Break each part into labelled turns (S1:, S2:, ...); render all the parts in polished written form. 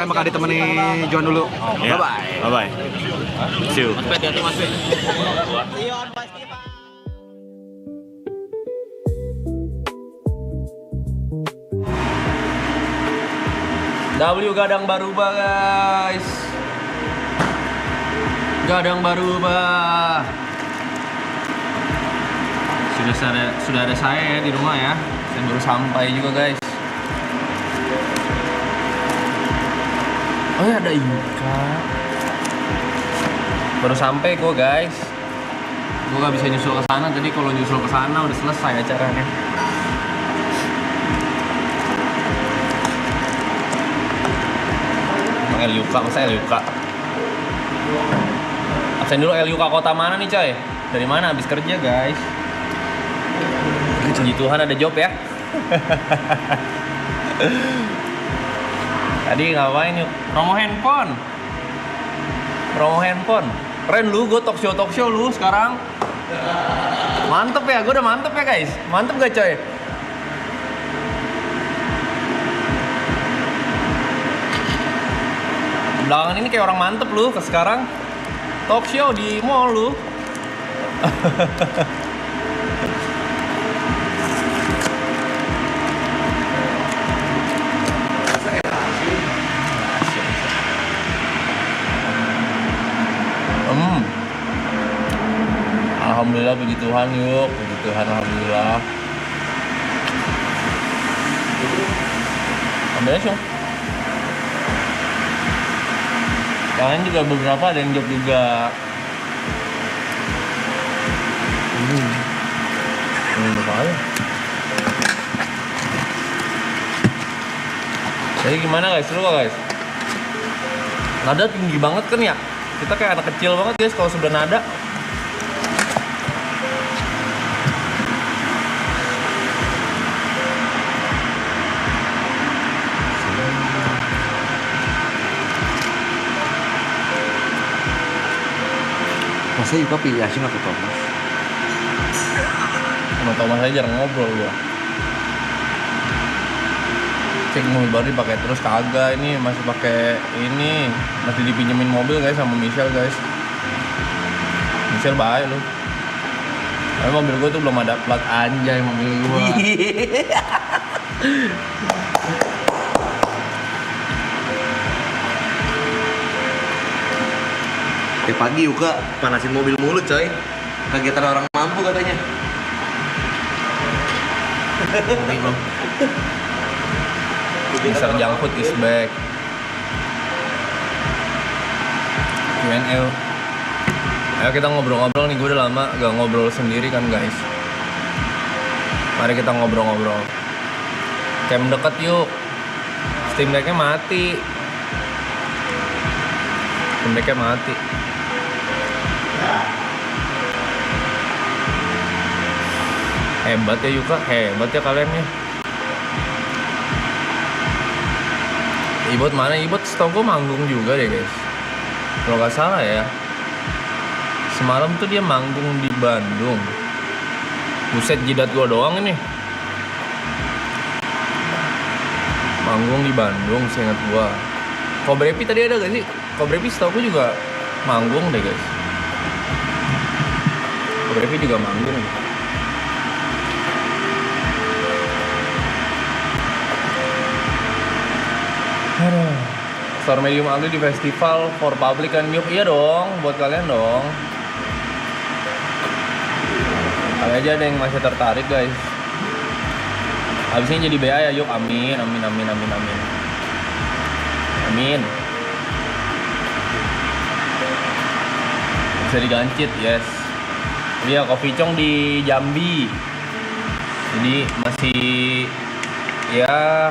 S1: kalian bakal ditemani John dulu.
S2: Ya.
S1: Bye-bye.
S2: Bye-bye. See you.
S3: W Gadang Baruba guys. Gadang Baruba. Sudah ada saya ya di rumah ya. Saya baru sampai juga guys. Oh ya ada Yuka. Baru sampai kok guys. Gue gak bisa nyusul ke sana. Jadi kalau nyusul ke sana udah selesai acaranya. El Yuka, masa El Yuka? Absen dulu, El Yuka kota mana nih coy? Dari mana? Habis kerja guys. Puji Tuhan ada job ya. Tadi ngapain yuk? Promo handphone. Keren lu, gue talk show lu sekarang. Mantep ya, gue udah mantep ya guys. Mantep gak coy? Belakangan ini kayak orang mantep lu ke sekarang. Talk show di mall lu. Alhamdulillah, puji Tuhan yuk. Puji Tuhan, alhamdulillah. Ambil aja. Kalian juga beberapa ada yang job juga. Bahaya. Jadi gimana guys, seru gak guys? Nada tinggi banget kan ya? Kita kayak anak kecil banget guys kalau sudah nada.
S1: Masa Yuka pilih Asyik atau Thomas?
S3: Sama Thomas aja jarang ngobrol gua. Cek mobil baru dipakai terus kagak, ini masih pakai ini, masih dipinjemin mobil guys sama Michelle guys. Michelle baik lu. Tapi mobil gua tuh belum ada plat, anjay mobil gua.
S1: Tiap pagi Yuka panasin mobil mulu coy. Kegiatan orang mampu katanya.
S3: Mr. Jangkut is back. QNL. Ayo kita ngobrol-ngobrol nih, gue udah lama gak ngobrol sendiri kan guys. Mari kita ngobrol-ngobrol. Cam deket yuk. Steam Deck-nya mati. Steam Deck-nya mati. Hebat ya Yuka, hebat ya kalian ya. Ibot mana? Ibot setahu gue manggung juga deh guys. Kalau gak salah ya. Semalam tuh dia manggung di Bandung. Buset, jidat gue doang ini. Manggung di Bandung, seingat gue. Kobrepi tadi ada gak sih? Kobrepi setahu gue juga manggung deh guys. Kobrepi juga manggung. Store Medium Aldi di festival for public and Mute. Iya dong, buat kalian dong. Kali aja ada yang masih tertarik guys. Habisnya jadi BA ya yuk, amin, amin, amin, amin, amin. Amin. Bisa digancit, yes. Iya, Coffee Chong di Jambi. Jadi masih ya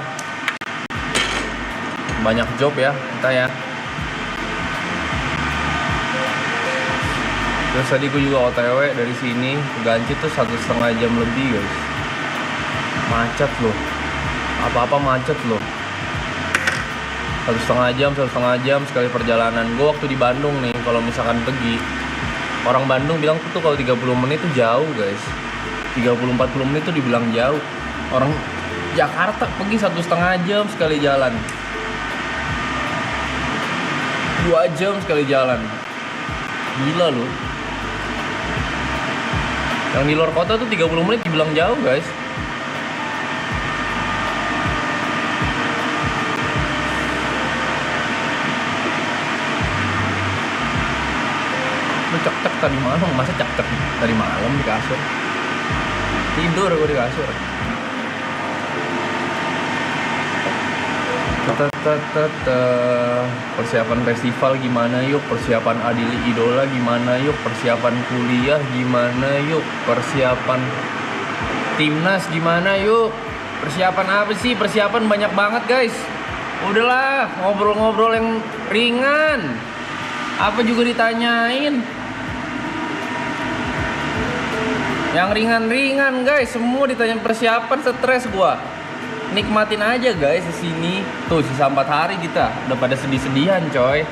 S3: banyak job ya kita ya. Terus tadi gue juga OTW dari sini ke Gancit tuh 1,5 jam lebih guys. Macet loh, apa-apa macet loh. 1,5 jam sekali perjalanan. Gue waktu di Bandung nih, kalau misalkan pergi, orang Bandung bilang tuh kalau 30 menit tuh jauh guys. 30-40 menit tuh dibilang jauh. Orang Jakarta pergi 1,5 jam sekali jalan. 2 jam sekali jalan. Gila lu. Yang di luar kota tuh 30 menit dibilang jauh guys. Lu cek-cek tadi malam, masa cek-cek tadi malam di kasur? Tidur gue di kasur. Persiapan festival gimana yuk? Persiapan Adili Idola gimana yuk? Persiapan kuliah gimana yuk? Persiapan timnas gimana yuk? Persiapan apa sih? Persiapan banyak banget guys. Udahlah, ngobrol-ngobrol yang ringan. Apa juga ditanyain? Yang ringan-ringan guys, semua ditanyain persiapan, stres gua. Nikmatin aja guys di sini. Tuh sisa 4 hari kita udah pada sedih-sedihan coy.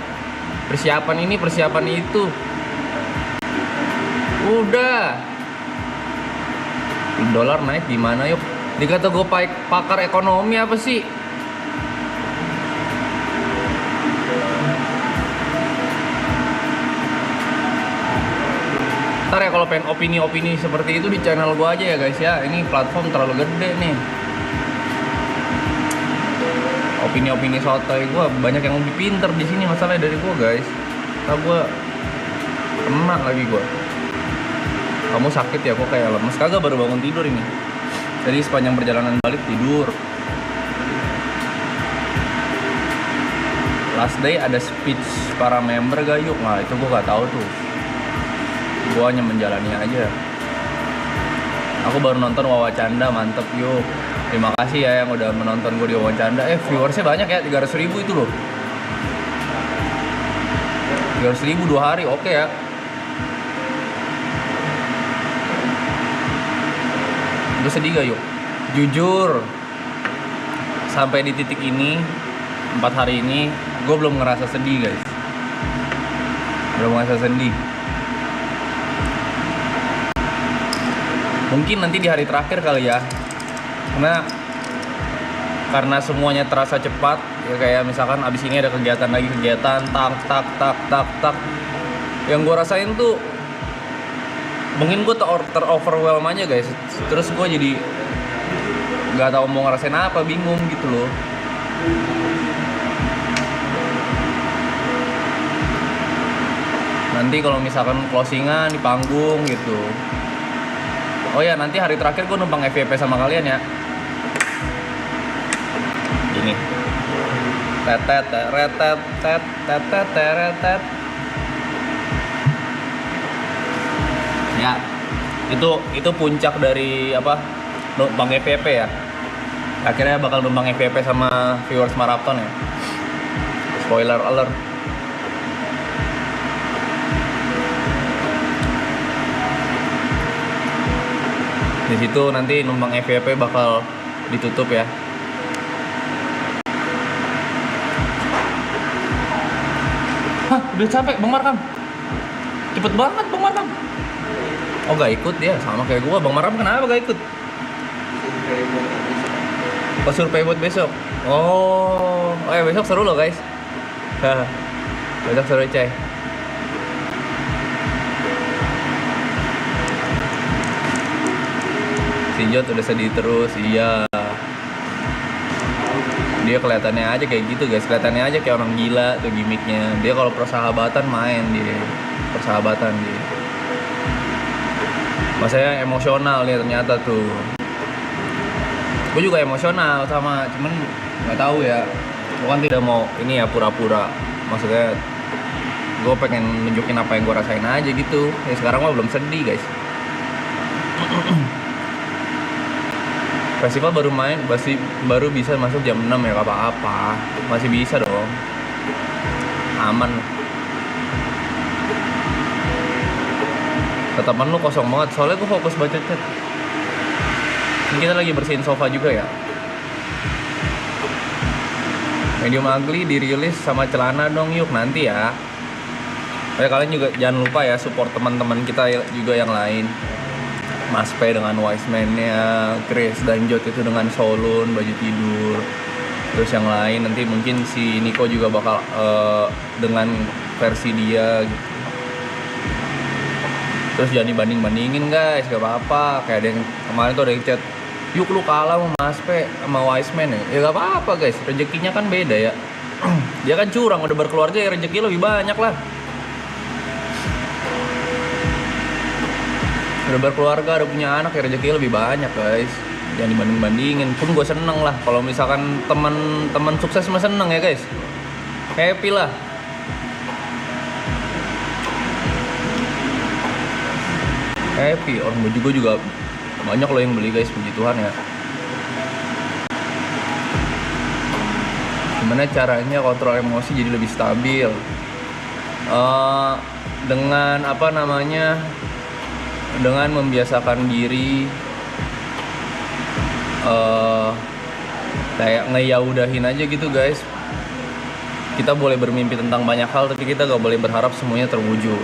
S3: Persiapan ini, persiapan itu. Udah. Dolar naik gimana yuk? Dikata gue pakar ekonomi apa sih? Ntar ya kalau pengen opini-opini seperti itu di channel gue aja ya guys ya. Ini platform terlalu gede nih. Opini-opini sotoy gue banyak yang lebih pinter di sini masalahnya dari gue guys. Ntar gue kena lagi gue. Kamu sakit ya, kok kayak lemes? Kagak, baru bangun tidur ini. Jadi sepanjang perjalanan balik tidur. Last day ada speech para member gak yuk? Nah itu gue gak tahu tuh. Gue hanya menjalani aja. Aku baru nonton Wawacanda, mantep yuk. Terima kasih ya yang udah menonton gue di Wawacanda. Viewersnya banyak ya, 300.000 itu loh. 300.000 2 hari, oke ya. Lu sedih gak yuk? Jujur, sampai di titik ini 4 hari ini gue belum ngerasa sedih guys. Belum ngerasa sedih. Mungkin nanti di hari terakhir kali ya. Karena semuanya terasa cepat ya, kayak misalkan abis ini ada kegiatan lagi, kegiatan tak. Yang gue rasain tuh mungkin gue ter-overwhelm aja guys. Terus gue jadi gak tahu mau ngerasain apa, bingung gitu loh. Nanti kalau misalkan closingan di panggung gitu. Oh ya, nanti hari terakhir gue numpang FYP sama kalian ya. Gini. Tetet. Ya, itu puncak dari apa? Numpang FYP ya. Akhirnya bakal numpang FYP sama viewers marathon ya. Spoiler alert. Di situ nanti numpang FYP bakal ditutup ya. Hah, udah capek Bang Markam. Cepet banget Bang Markam. Oh gak ikut dia, sama kayak gua. Bang Markam kenapa gak ikut? Oh survei buat besok. Oh ya besok seru loh guys. Besok seru coy. Si Jot udah sedih terus, iya. Dia kelihatannya aja kayak gitu guys, kelihatannya aja kayak orang gila tuh gimmicknya. Dia kalau persahabatan main dia, persahabatan dia. Masanya emosional dia ternyata tuh. Gue juga emosional sama, cuman nggak tahu ya. Gue kan tidak mau ini ya pura-pura. Maksudnya gue pengen nunjukin apa yang gue rasain aja gitu. Ya sekarang mah belum sedih guys. Festival baru main, baru bisa masuk jam 6 ya, gak apa-apa. Masih bisa dong. Aman. Tetapan lu kosong banget, soalnya gue fokus baca chat. Ini kita lagi bersihin sofa juga ya. Medium ugly dirilis sama celana dong yuk nanti ya. Kalian juga jangan lupa ya support teman-teman kita juga yang lain. Mas P dengan Wise Man-nya, Chris dan Jot itu dengan Solun, baju tidur. Terus yang lain nanti mungkin si Niko juga bakal dengan versi dia gitu. Terus jangan dibanding-bandingin guys, gak apa-apa. Kayak ada yang kemarin tuh ada yang chat, yuk lu kalah sama Mas P sama Wiseman ya. Ya gak apa-apa guys, rezekinya kan beda ya. Dia kan curang, udah berkeluarga ya rezeki lebih banyak lah. Udah berkeluarga, udah punya anak ya rezeki lebih banyak guys. Jangan dibanding-bandingin. Pun gue seneng lah kalau misalkan teman sukses mah seneng ya guys. Happy lah. Happy, orang baju gue juga banyak loh yang beli guys, puji Tuhan ya. Gimana caranya kontrol emosi jadi lebih stabil? Dengan apa namanya? Dengan membiasakan diri kayak ngeyaudahin aja gitu guys. Kita boleh bermimpi tentang banyak hal, tapi kita gak boleh berharap semuanya terwujud.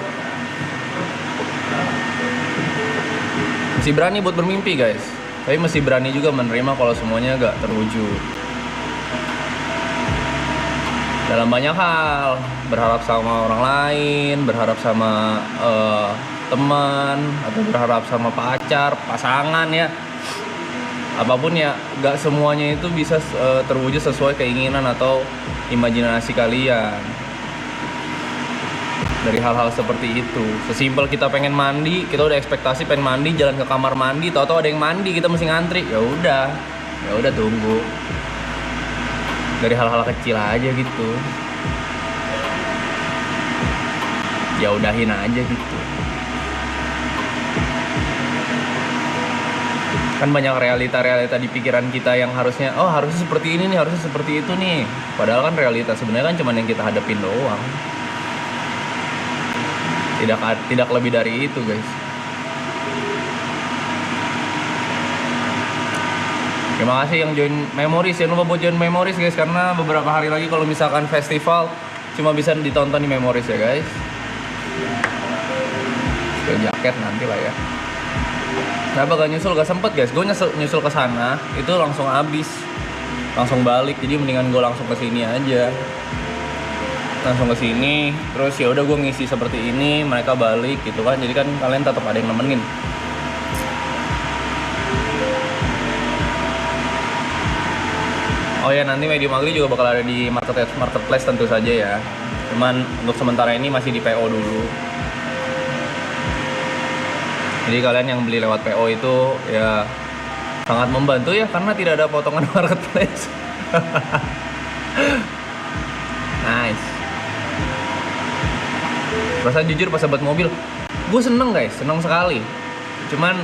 S3: Mesti berani buat bermimpi guys, tapi mesti berani juga menerima kalau semuanya gak terwujud. Dalam banyak hal, berharap sama orang lain, berharap sama teman, atau berharap sama pacar, pasangan ya. Apapun ya, gak semuanya itu bisa terwujud sesuai keinginan atau imajinasi kalian. Dari hal-hal seperti itu, sesimpel kita pengen mandi, kita udah ekspektasi pengen mandi, jalan ke kamar mandi, tahu-tahu ada yang mandi, kita mesti ngantri. Ya udah tunggu. Dari hal-hal kecil aja gitu, ya udahin aja gitu. Kan banyak realita di pikiran kita yang harusnya, oh harusnya seperti ini nih, harusnya seperti itu nih. Padahal kan realita sebenarnya kan cuma yang kita hadapin doang. Tidak lebih dari itu guys. Terima kasih yang join Memories. Jangan lupa buat join Memories guys, karena beberapa hari lagi kalau misalkan festival cuma bisa ditonton di Memories ya guys. Ke jaket nanti lah ya. Kenapa gak nyusul? Gak sempet guys. Gue nyusul ke sana itu langsung habis, langsung balik. Jadi mendingan gue langsung ke sini aja. Langsung ke sini, terus ya udah gue ngisi seperti ini, mereka balik gitu kan. Jadi kan kalian tetap ada yang nemenin. Oh ya, nanti Medium Agri juga bakal ada di marketplace tentu saja ya. Cuman untuk sementara ini masih di PO dulu. Jadi kalian yang beli lewat PO itu ya sangat membantu ya, karena tidak ada potongan marketplace. Nice. Perasaan jujur pas sobat mobil, gue seneng guys, seneng sekali. Cuman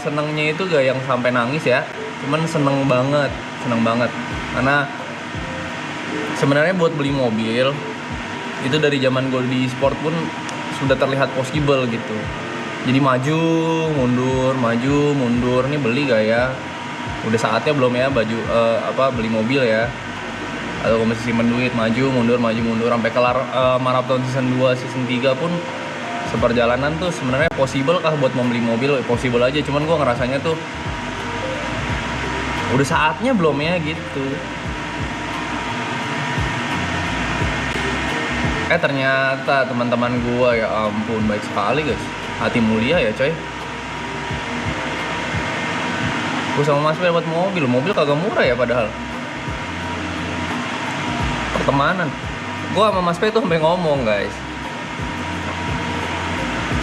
S3: senengnya itu gak yang sampai nangis ya. Cuman seneng banget. Karena sebenarnya buat beli mobil itu dari zaman gue di sport pun sudah terlihat possible gitu. Jadi maju mundur, ini beli gak ya? Udah saatnya belum ya beli mobil ya? Atau masih simpen duit, maju mundur sampai kelar maraton season 2, season 3 pun seperjalanan tuh sebenarnya possible kah buat membeli mobil? Possible aja, cuman gue ngerasanya tuh udah saatnya belum ya gitu. Ternyata teman-teman gue ya ampun baik sekali guys, hati mulia ya coy. Gue sama Mas P dapat mobil kagak murah ya padahal. Pertemanan, gue sama Mas P tuh sampai ngomong guys.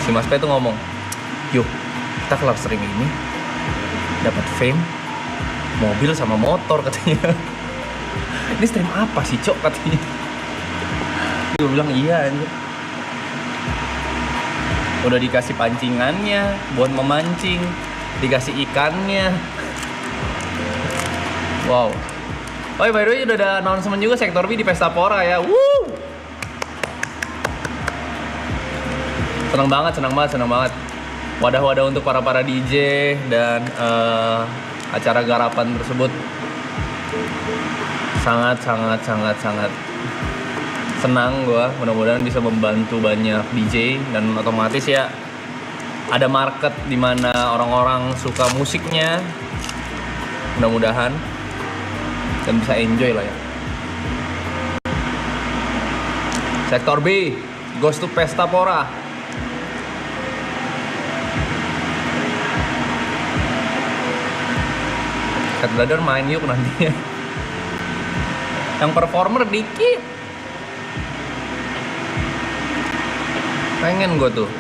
S3: Si Mas P tuh ngomong, yuk kita ke live stream ini dapat fame, mobil sama motor katanya. Ini stream apa sih cok katanya. Gue bilang iya anjir. Udah dikasih pancingannya buat memancing, dikasih ikannya. Wow. Oh by the way udah ada announcement juga Sektor B di Pesta Pora ya. Woo! Senang banget. Wadah-wadah untuk para DJ dan acara garapan tersebut sangat senang gue. Mudah-mudahan bisa membantu banyak DJ dan otomatis ya ada market di mana orang-orang suka musiknya. Mudah-mudahan dan bisa enjoy lah ya. Sektor B goes to Pesta Pora. Cat Brother main yuk nanti. Yang performer dikit. Pengen gue tuh.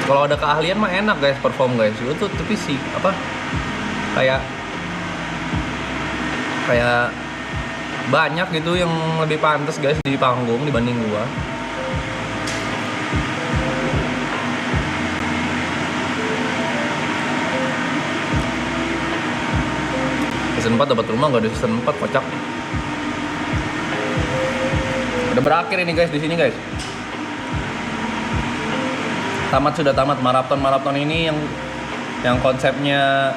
S3: Kalau ada keahlian mah enak guys perform guys. Gue tuh tapi sih apa kayak banyak gitu yang lebih pantas guys di panggung dibanding gua. Season 4 dapat rumah, nggak ada season 4, kocak. Udah berakhir ini guys di sini guys. Sudah tamat maraton ini yang konsepnya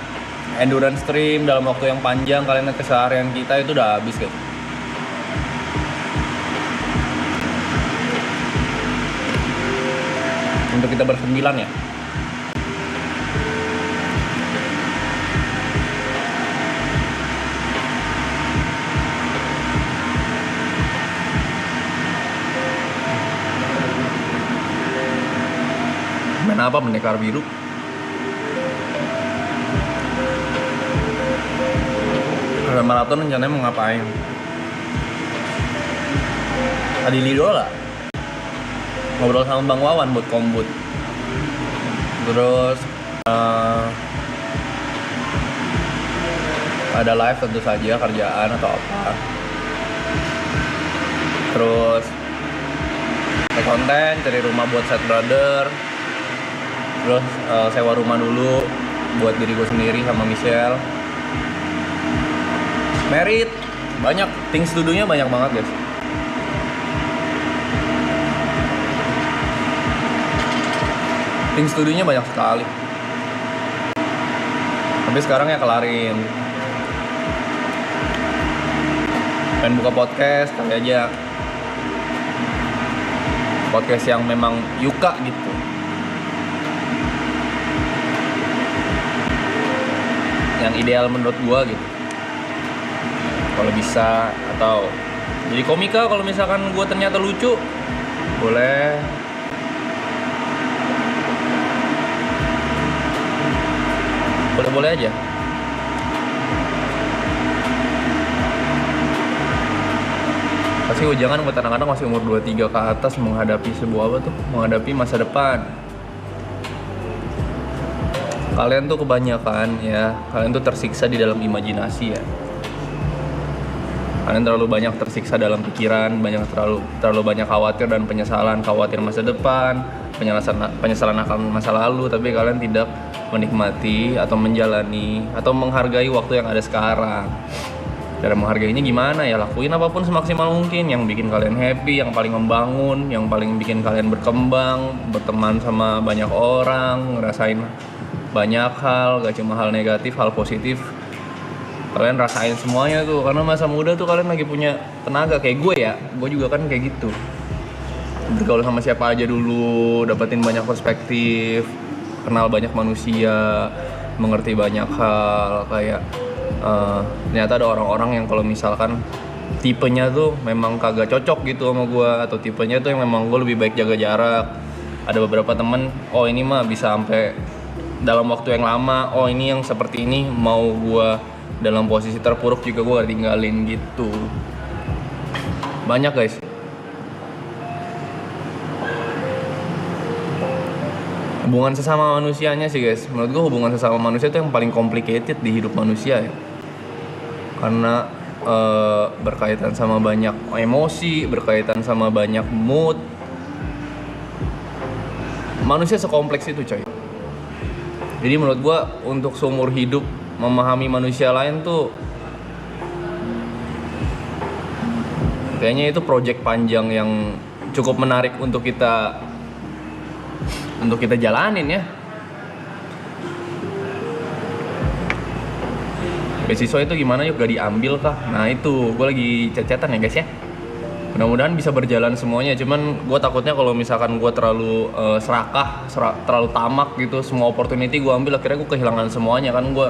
S3: endurance stream dalam waktu yang panjang, kalian lihat keseharian kita itu udah habis guys. Untuk kita bersembilan ya. Main apa? Pendekar biru. Ada maraton rencananya mau ngapain? Tadi Lidola ngobrol sama Bang Wawan buat kombut. Terus ada live tentu saja, kerjaan atau apa. Terus konten, cari rumah buat Set Brother. Terus sewa rumah dulu buat diri gue sendiri sama Michelle. Merit, banyak, things to do-nya banyak banget guys. Things to do-nya banyak sekali. Tapi sekarang ya kelarin. Pengen buka podcast, kali aja. Podcast yang memang Yuka gitu. Yang ideal menurut gua gitu. Kalau bisa, atau jadi komika kalau misalkan gue ternyata lucu, boleh. Boleh aja. Pasti ujangan buat anak-anak masih umur 23 ke atas menghadapi menghadapi masa depan. Kalian tuh kebanyakan ya, kalian tuh tersiksa di dalam imajinasi ya. Kalian terlalu banyak tersiksa dalam pikiran, terlalu banyak khawatir dan penyesalan, khawatir masa depan, penyesalan akan masa lalu, tapi kalian tidak menikmati atau menjalani atau menghargai waktu yang ada sekarang. Cara menghargainya gimana ya? Lakuin apapun semaksimal mungkin yang bikin kalian happy, yang paling membangun, yang paling bikin kalian berkembang, berteman sama banyak orang, ngerasain banyak hal, gak cuma hal negatif, hal positif. Kalian rasain semuanya tuh, karena masa muda tuh kalian lagi punya tenaga. Kayak gue ya, gue juga kan kayak gitu. Bergaul sama siapa aja dulu, dapetin banyak perspektif, kenal banyak manusia, mengerti banyak hal. Kayak ternyata ada orang-orang yang kalau misalkan tipenya tuh memang kagak cocok gitu sama gue, atau tipenya tuh yang memang gue lebih baik jaga jarak. Ada beberapa temen, oh ini mah bisa sampai dalam waktu yang lama, oh ini yang seperti ini mau gue dalam posisi terpuruk juga gue gak tinggalin gitu. Banyak guys. Hubungan sesama manusianya sih guys, menurut gue hubungan sesama manusia itu yang paling complicated di hidup manusia ya. Karena berkaitan sama banyak emosi, berkaitan sama banyak mood. Manusia sekompleks itu coy. Jadi menurut gue untuk seumur hidup memahami manusia lain tuh kayaknya itu project panjang yang cukup menarik untuk kita jalanin ya. Beasiswa itu gimana yuk, gak diambil kah? Nah itu gue lagi chat-chatan ya guys ya. Mudah-mudahan bisa berjalan semuanya. Cuman gue takutnya kalau misalkan gue terlalu terlalu tamak gitu, semua opportunity gue ambil, akhirnya gue kehilangan semuanya kan. Gue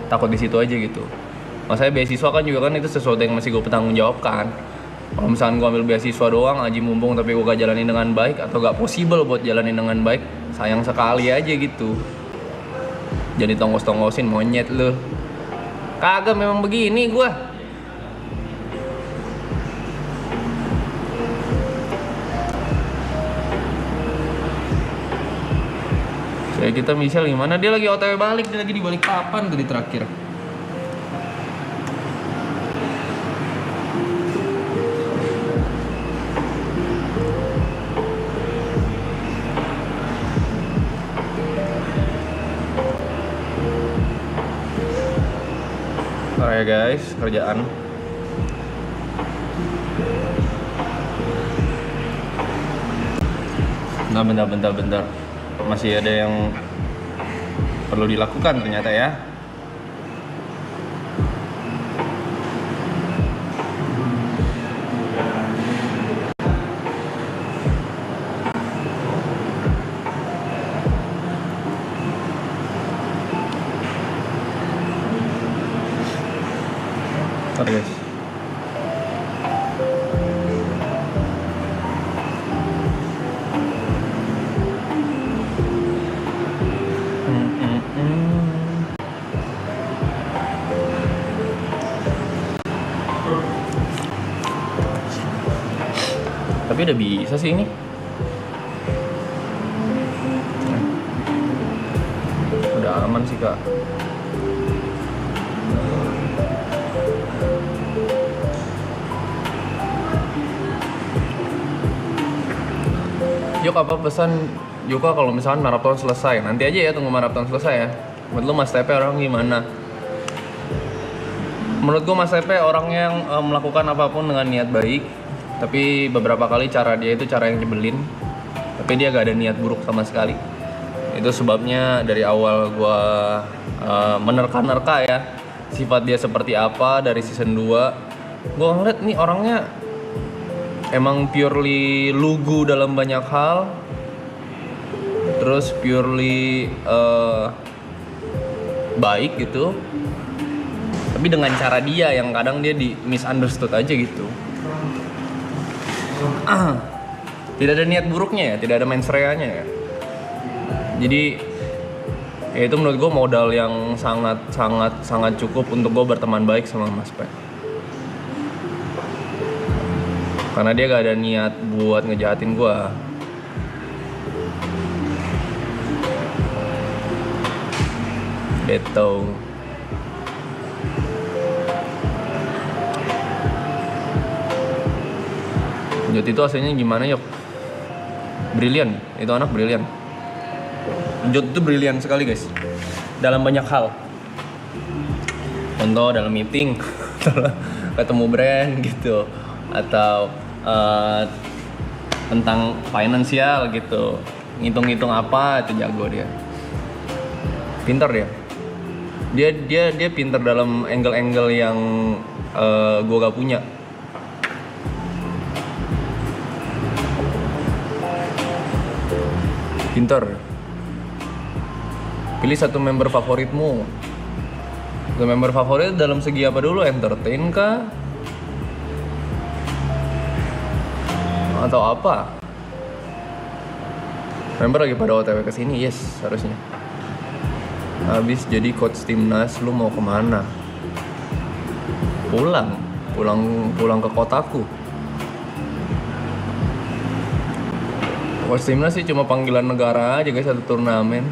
S3: takut di situ aja gitu. Masanya beasiswa kan juga kan itu sesuatu yang masih gue bertanggung jawabkan. Kalau misalkan gue ambil beasiswa doang, aji mumpung tapi gue gak jalanin dengan baik atau gak possible buat jalanin dengan baik, sayang sekali aja gitu. Jadi tongkos-tongkosin monyet lu. Kagak, memang begini gue. Kayak kita Michelle gimana? Dia lagi OTW balik, dia lagi di balik papan tadi terakhir. Ntar ya guys, kerjaan. Bentar. Masih ada yang perlu dilakukan ternyata ya. Oke guys. Tapi udah bisa sih ini. Udah aman sih kak. Yuk apa pesan Yuka kalau misalkan maraton selesai? Nanti aja ya, tunggu maraton selesai ya. Menurut lu Mas Tepe orang gimana? Menurut gua Mas Tepe orang yang melakukan apapun dengan niat baik. Tapi beberapa kali cara dia itu cara yang nyebelin. Tapi dia gak ada niat buruk sama sekali. Itu sebabnya dari awal gua menerka-nerka ya sifat dia seperti apa dari season 2. Gua ngeliat nih orangnya emang purely lugu dalam banyak hal. Terus purely baik gitu. Tapi dengan cara dia yang kadang dia di misunderstood aja gitu. Tidak ada niat buruknya ya, tidak ada mens rea-nya ya. Jadi ya itu menurut gue modal yang sangat cukup untuk gue berteman baik sama Mas Pe. Karena dia gak ada niat buat ngejahatin gue. Gitu. Jod itu aslinya gimana Yok? Brilian, itu anak brilian. Jod itu brilian sekali guys. Dalam banyak hal. Contoh dalam meeting, ketemu brand gitu, atau tentang finansial gitu, ngitung-ngitung apa itu jago dia. Pintar dia. Dia pintar dalam angle-angle yang gue gak punya. Pintar. Pilih satu member favoritmu. Member favorit dalam segi apa dulu? Entertain kah? Atau apa? Member lagi pada OTW kesini, yes harusnya. Habis jadi coach timnas, lu mau kemana? Pulang ke kotaku. Coach timnas sih cuma panggilan negara aja guys, satu turnamen.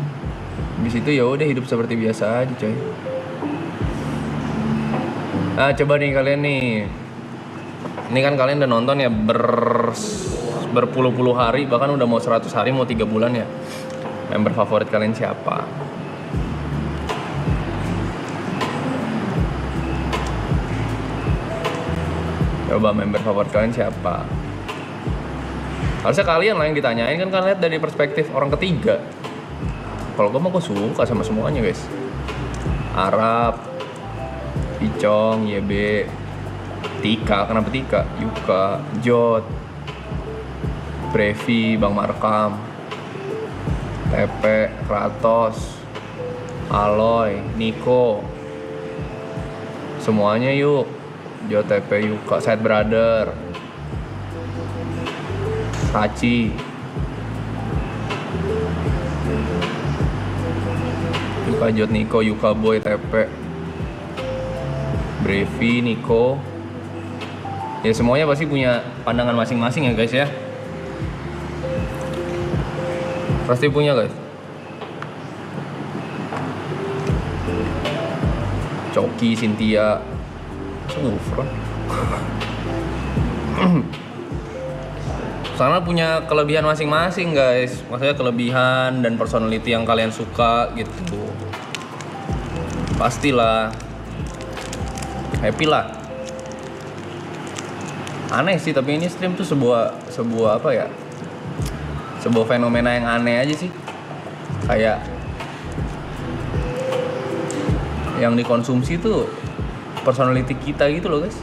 S3: Habis itu ya udah hidup seperti biasa aja coy. Nah coba nih kalian nih. Ini kan kalian udah nonton ya berpuluh-puluh hari, bahkan udah mau 100 hari, mau 3 bulan ya. Member favorit kalian siapa? Coba member favorit kalian siapa? Harusnya kalian lah yang ditanyain, kan kalian lihat dari perspektif orang ketiga. Kalau gue mah gue suka sama semuanya guys. Arab, Picong, YB, Tika, kenapa Tika? Yuka, Jod, Brevi, Bang Markam, Tepe, Kratos, Aloy, Niko, Semuanya yuk. JTP Yuka, Side Brother, Tachi, Yuka Jot Niko, Yuka Boy, TP, Brevi, Niko. Ya semuanya pasti punya pandangan masing-masing ya guys ya. Pasti punya guys. Coki, Cynthia, Sufron. Karena punya kelebihan masing-masing guys. Maksudnya kelebihan dan personality yang kalian suka gitu. Pastilah happy lah. Aneh sih, tapi ini stream tuh sebuah apa ya? Sebuah fenomena yang aneh aja sih. Kayak yang dikonsumsi tuh personality kita gitu loh guys.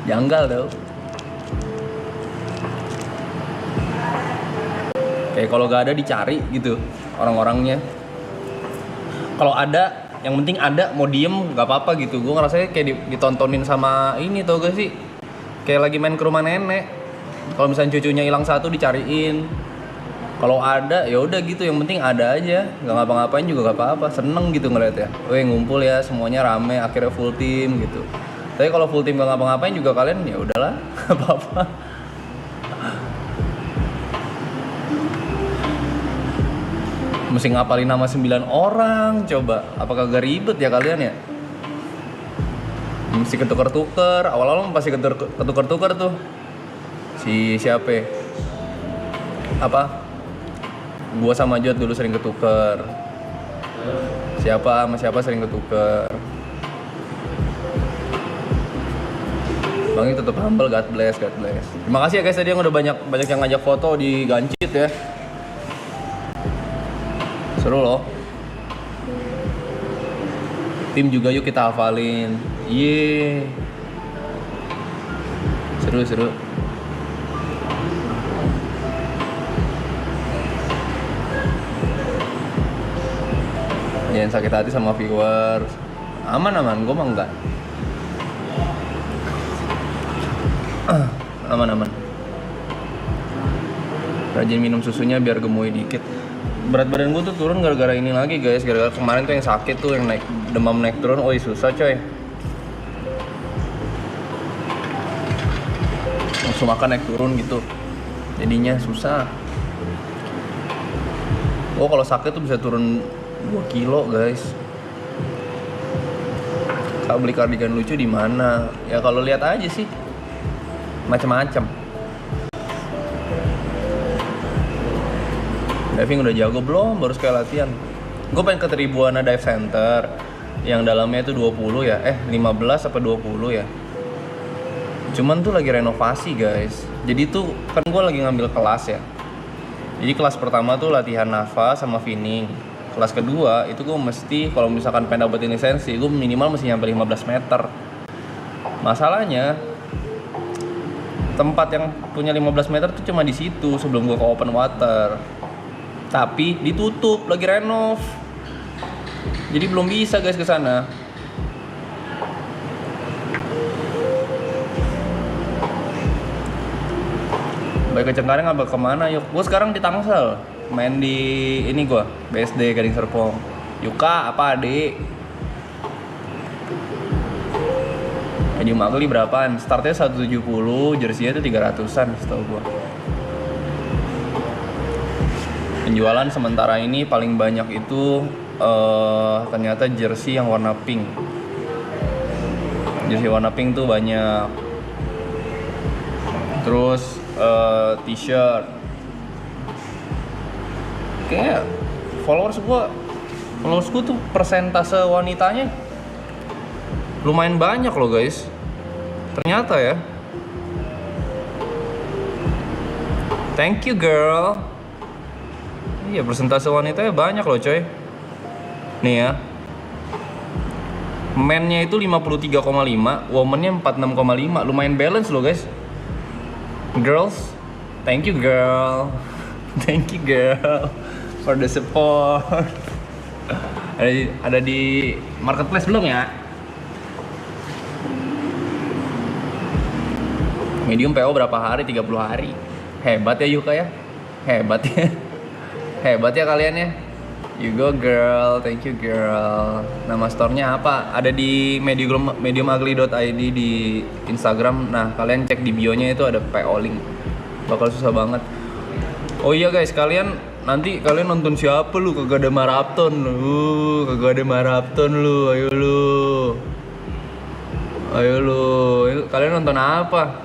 S3: Janggal tau. Kayak kalau gak ada dicari gitu orang-orangnya. Kalau ada, yang penting ada, mau diem gak apa-apa gitu. Gue ngerasanya kayak ditontonin sama ini tau gak sih? Kayak lagi main ke rumah nenek. Kalau misalnya cucunya hilang satu dicariin. Kalau ada ya udah gitu, yang penting ada aja. Gak ngapa-ngapain juga gak apa-apa. Seneng gitu ngeliat ya. Weh ngumpul ya, semuanya rame, akhirnya full team gitu. Tapi kalau full team gak ngapa-ngapain juga kalian ya udahlah, gak apa-apa. Mesti ngapalin nama 9 orang, coba. Apakah gak ribet ya kalian ya? Mesti ketuker-tuker, awal-awal pasti ketuker-tuker tuh. Si siapa? Apa? Gua sama Jod dulu sering ketuker. Siapa sama siapa sering ketuker. Bang ini tetap humble, God bless, God bless. Terima kasih ya guys tadi yang udah banyak yang ngajak foto di Gancit ya. Seru loh. Tim juga yuk kita hafalin. Yeay. Seru. Jangan sakit hati sama viewers. Aman, gue mah enggak. Aman. Rajin minum susunya biar gemoy dikit. Berat badan gue tuh turun gara-gara ini lagi guys. Gara-gara kemarin tuh yang sakit tuh, yang naik demam naik turun. Oi susah coy. Langsung makan naik turun gitu. Jadinya susah. Oh kalau sakit tuh bisa turun 2 kilo guys. Kak beli kardigan lucu di mana? Ya kalau lihat aja sih. Macam-macam. Diving udah jago belum? Baru sekali latihan. Gue pengen ke Tribuana Dive Center yang dalamnya itu 20 ya. 15 apa 20 ya. Cuman tuh lagi renovasi guys. Jadi tuh kan gue lagi ngambil kelas ya. Jadi kelas pertama tuh latihan nafa sama finning. Kelas kedua itu gue mesti kalau misalkan pengen dapetin lisensi, gue minimal mesti nyampe 15 meter. Masalahnya tempat yang punya 15 meter tuh cuma di situ sebelum gue ke open water. Tapi ditutup, lagi renov. Jadi belum bisa guys ke sana. Baik ke Cengkareng apa kemana yuk? Gue sekarang di Tangsel. Main di ini gue, BSD Gading Serpong. Yuka apa adik? Di Magli berapaan? Startnya 170, jersey-nya itu 300-an setahu gue. Penjualan sementara ini paling banyak itu ternyata jersey yang warna pink. Jersey warna pink tuh banyak. Terus t-shirt. Kayak followers gue tuh persentase wanitanya lumayan banyak loh guys. Ternyata ya. Thank you girl. Iya persentase wanitanya banyak loh coy. Nih ya. Men-nya itu 53,5, woman-nya 46,5. Lumayan balance loh guys. Girls, thank you girl. Thank you girl for the support. ada di marketplace belum ya? Medium PO berapa hari? 30 hari. Hebat ya Yuka ya. Hebat ya. Hebat ya kalian ya. You go girl, thank you girl. Nama store-nya apa? Ada di mediumugly.id di Instagram. Nah, kalian cek di bio-nya itu ada PO link. Bakal susah banget. Oh iya guys, nanti kalian nonton siapa lu? Kagak ada maraton lu. Kagak ada maraton lu. Ayo lu. Kalian nonton apa?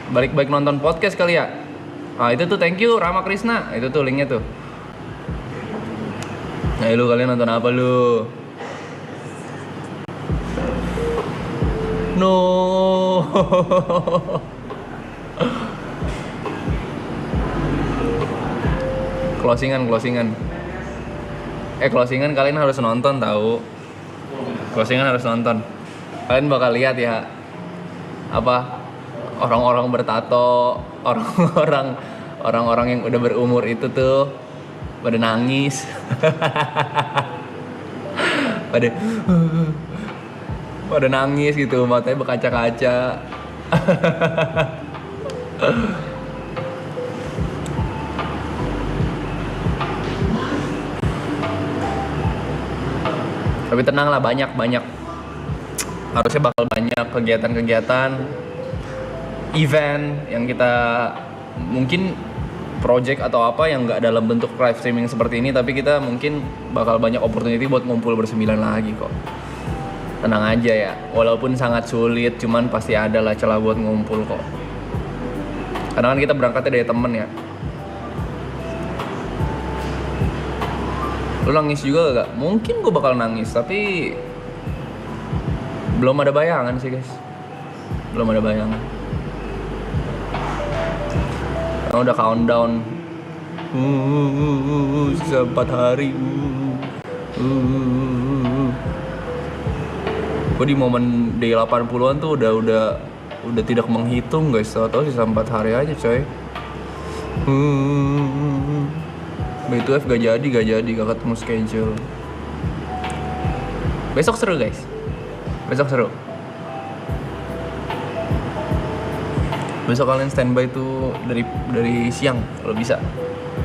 S3: Balik-balik nonton podcast kali ya? Nah, itu tuh thank you Rama Krisna. Itu tuh linknya tuh. Nah, lu kalian nonton apa lu? No. Closingan. Closingan kalian harus nonton tahu. Closingan harus nonton. Kalian bakal lihat ya apa orang-orang bertato, orang-orang yang udah berumur itu tuh pada nangis. pada nangis gitu, matanya berkaca-kaca. Tapi tenang lah, banyak harusnya bakal banyak kegiatan-kegiatan event yang kita mungkin project atau apa yang nggak dalam bentuk live streaming seperti ini, tapi kita mungkin bakal banyak opportunity buat ngumpul bersembilan lagi kok. Tenang aja ya, walaupun sangat sulit, cuman pasti ada lah celah buat ngumpul kok. Karena kan kita berangkatnya dari temen ya. Lu nangis juga gak? Mungkin gue bakal nangis, tapi belum ada bayangan sih guys. Belum ada bayangan. Karena udah countdown. Sisa 4 hari. Gue di momen day 80-an tuh udah tidak menghitung guys. Tahu sisa 4 hari aja coy. B2F gak jadi, gak ketemu schedule. Besok seru guys. Besok kalian standby tuh dari siang kalau bisa.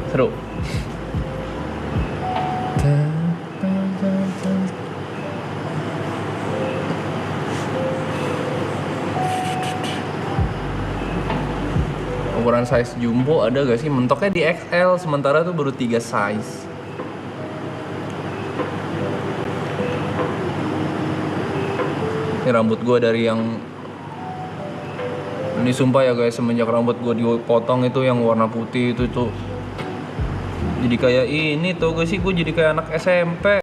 S3: Seru. Ukuran size jumbo ada gak sih? Mentoknya di XL, sementara tuh baru 3 size. Ini rambut gue dari yang... Ini sumpah ya guys, semenjak rambut gue dipotong itu yang warna putih itu tuh jadi kayak ini tuh guys sih, gue jadi kayak anak SMP.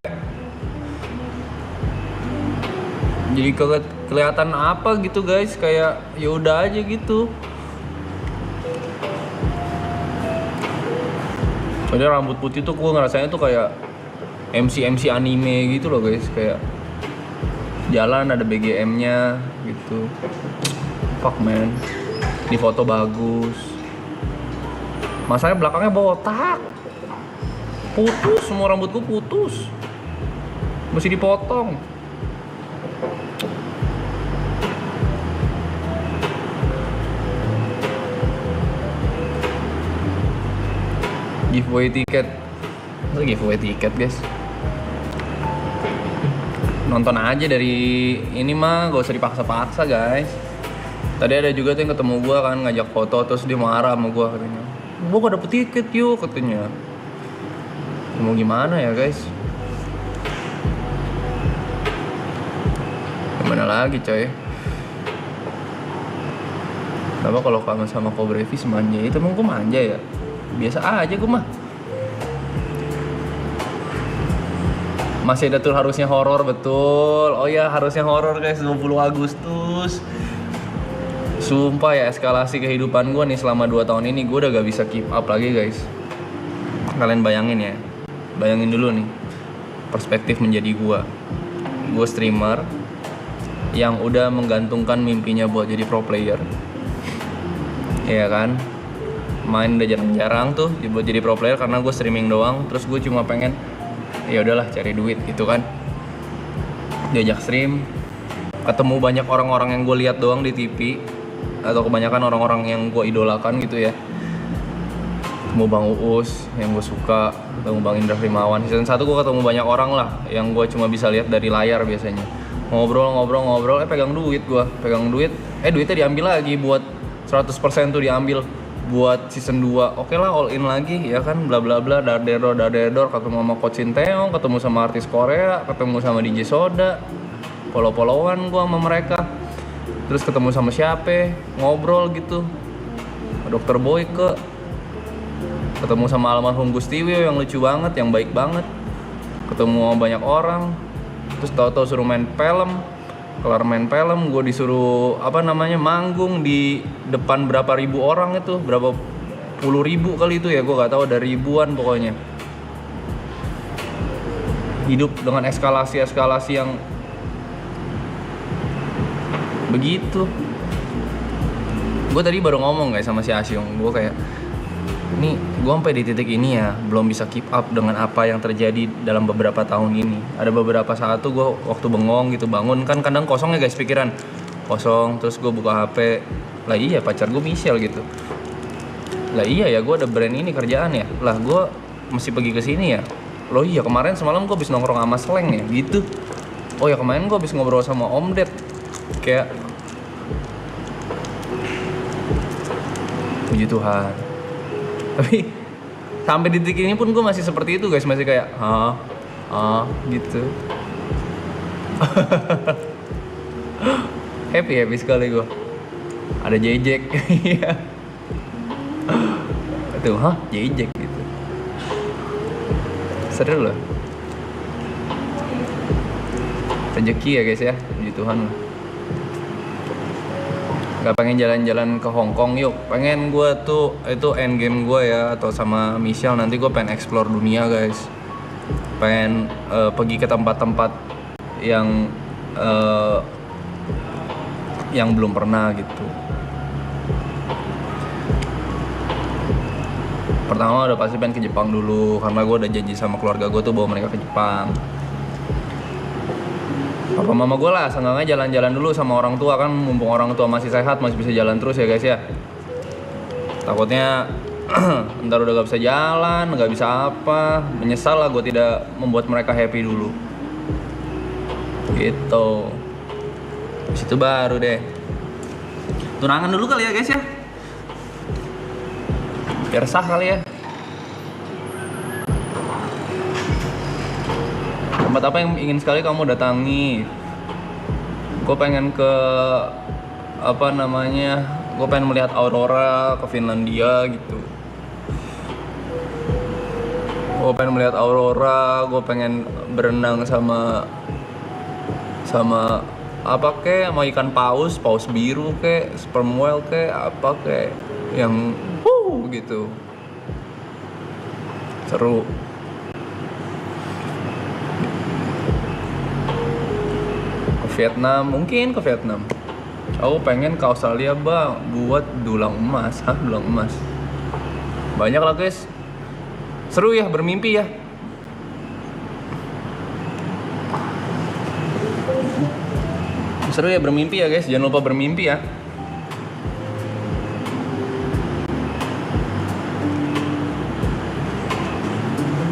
S3: Jadi kelihatan apa gitu guys, kayak ya udah aja gitu. Padahal rambut putih tuh gue ngerasanya tuh kayak MC anime gitu loh guys, kayak jalan ada BGM-nya gitu. Fuck man, di foto bagus. Masalahnya belakangnya botak, putus, semua rambutku putus, mesti dipotong. Giveaway tiket. Masa giveaway tiket guys? Nonton aja dari ini mah, gak usah dipaksa-paksa guys. Tadi ada juga tuh yang ketemu gue kan, ngajak foto, terus dia marah sama gue katanya, gue gak dapet tiket yuk katanya. Mau gimana ya guys? Gimana lagi coy? Kenapa kalau kangen sama Kobrevi semanja itu? Emang gue manja ya? Biasa aja gue mah. Masih ada tuh harusnya horor, betul. Oh ya, harusnya horor guys, 20 Agustus. Sumpah ya, eskalasi kehidupan gue nih selama 2 tahun ini, gue udah gak bisa keep up lagi guys. Kalian bayangin ya, bayangin dulu nih perspektif menjadi gue streamer yang udah menggantungkan mimpinya buat jadi pro player. Iya kan, main udah jarang-jarang tuh buat jadi pro player karena gue streaming doang. Terus gue cuma pengen ya udahlah cari duit gitu kan. Diajak stream, ketemu banyak orang-orang yang gue lihat doang di TV, atau kebanyakan orang-orang yang gue idolakan gitu ya. Ketemu Bang Uus yang gue suka, ketemu Bang Indra Primawan. Season 1 gue ketemu banyak orang lah yang gue cuma bisa lihat dari layar biasanya. Ngobrol, pegang duit gue, duitnya diambil lagi buat 100% tuh diambil buat season 2. Oke lah, all in lagi ya kan, bla bla bla, dadedor, ketemu sama Coach Sinteyong, ketemu sama artis Korea, ketemu sama DJ Soda, follow-followan gue sama mereka. Terus ketemu sama siapa, ngobrol gitu, Dr. Boyke, ketemu sama almarhum Gustiwio yang lucu banget, yang baik banget, ketemu sama banyak orang. Terus tahu-tahu suruh main film, kelar main film gue disuruh manggung di depan berapa ribu orang itu, berapa puluh ribu kali itu ya, gue gak tahu, ada ribuan pokoknya. Hidup dengan eskalasi yang begitu. Gue tadi baru ngomong guys sama si Asyong, gue kayak, nih gue sampai di titik ini ya belum bisa keep up dengan apa yang terjadi dalam beberapa tahun ini. Ada beberapa saat tuh gue waktu bengong gitu, bangun kan kadang kosong ya guys, pikiran kosong, terus gue buka HP, lah iya pacar gue Michelle gitu, lah iya ya gue ada brand ini kerjaan ya, lah gue mesti pergi ke sini ya, loh iya kemarin semalam gue habis nongkrong sama Sleng ya gitu, oh ya kemarin gue habis ngobrol sama Om Ded, kayak puji Tuhan. Tapi sampai di titik ini pun gue masih seperti itu guys, masih kayak gitu. happy sekali gue. Ada Jejek, itu Jejek gitu. Seru loh. Rezeki ya guys ya, puji Tuhan. Gak pengen jalan-jalan ke Hong Kong, yuk pengen gue tuh, itu end game gue ya, atau sama Michelle nanti gue pengen explore dunia guys, pengen pergi ke tempat-tempat yang belum pernah gitu. Pertama udah pasti pengen ke Jepang dulu, karena gue udah janji sama keluarga gue tuh bawa mereka ke Jepang. Papa mama gue lah, seenggaknya jalan-jalan dulu sama orang tua kan, mumpung orang tua masih sehat, masih bisa jalan terus ya guys ya. Takutnya ntar udah gak bisa jalan, gak bisa apa, menyesal lah gue tidak membuat mereka happy dulu. Gitu. Habis itu baru deh tunangan dulu kali ya guys ya, biar sah kali ya. Tempat apa yang ingin sekali kamu datangi? Gue pengen ke gue pengen melihat aurora ke Finlandia gitu. Gue pengen melihat aurora, gue pengen berenang sama apa kek, mau ikan paus biru kek, sperm whale kek, apa kek yang gitu. Seru. Vietnam, mungkin ke Vietnam. Aku pengen ke Australia bang, buat dulang emas. Dulang emas. Banyak lah guys. Seru ya bermimpi ya. Seru ya bermimpi ya guys, jangan lupa bermimpi ya.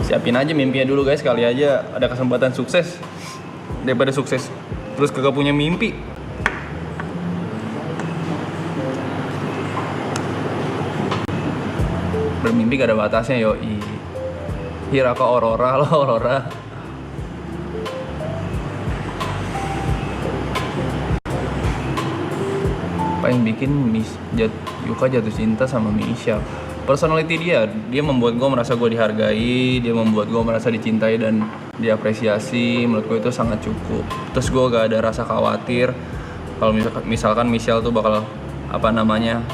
S3: Siapin aja mimpinya dulu guys, kali aja ada kesempatan sukses. Daripada sukses terus kagak punya mimpi. Bermimpi gak ada batasnya yoi. Hiraka Aurora loh, Aurora. Apa yang bikin Yuka jatuh cinta sama Michelle? Personality dia membuat gue merasa gue dihargai, dia membuat gue merasa dicintai dan diapresiasi. Menurut gue itu sangat cukup. Terus gue gak ada rasa khawatir kalau misalkan Michelle tuh bakal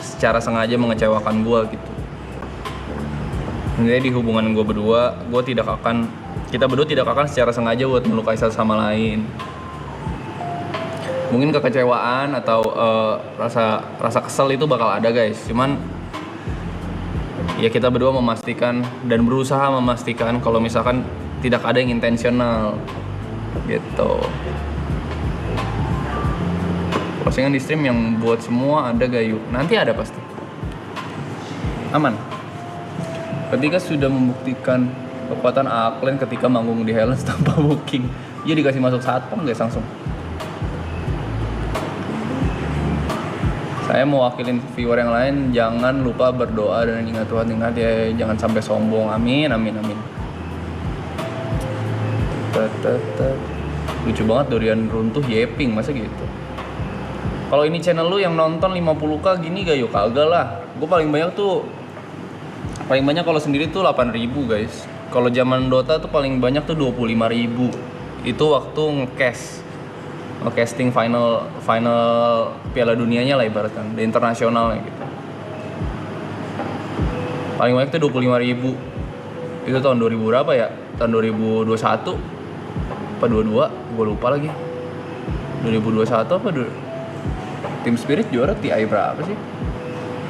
S3: secara sengaja mengecewakan gue gitu. Jadi di hubungan gue berdua, kita berdua tidak akan secara sengaja buat melukai satu sama lain. Mungkin kekecewaan atau rasa kesel itu bakal ada guys. Cuman ya kita berdua memastikan dan berusaha memastikan kalau misalkan tidak ada yang intensional gitu. Postingan di stream yang buat semua ada gak yuk? Nanti ada pasti. Aman. Ketika sudah membuktikan kekuatan Aklen ketika manggung di Helens tanpa booking, dia dikasih masuk satpam guys langsung. Saya mau wakilin viewer yang lain, jangan lupa berdoa dan ingat Tuhan, ingat ya, jangan sampai sombong. Amin, amin, amin. Lucu banget Dorian runtuh yeping, masa gitu. Kalau ini channel lu yang nonton 50k gini gak yuk? Kagak lah. Gue paling banyak kalau sendiri tuh 8.000 guys. Kalau zaman Dota tuh paling banyak tuh 25.000. Itu waktu nge-casting final Piala Dunianya lah ibaratkan, di internasionalnya gitu. Paling banyak tuh 25.000. Itu tahun 2000 berapa ya? Tahun 2021 apa 22? Gue lupa lagi. 2021 apa Team Spirit juara TI berapa sih?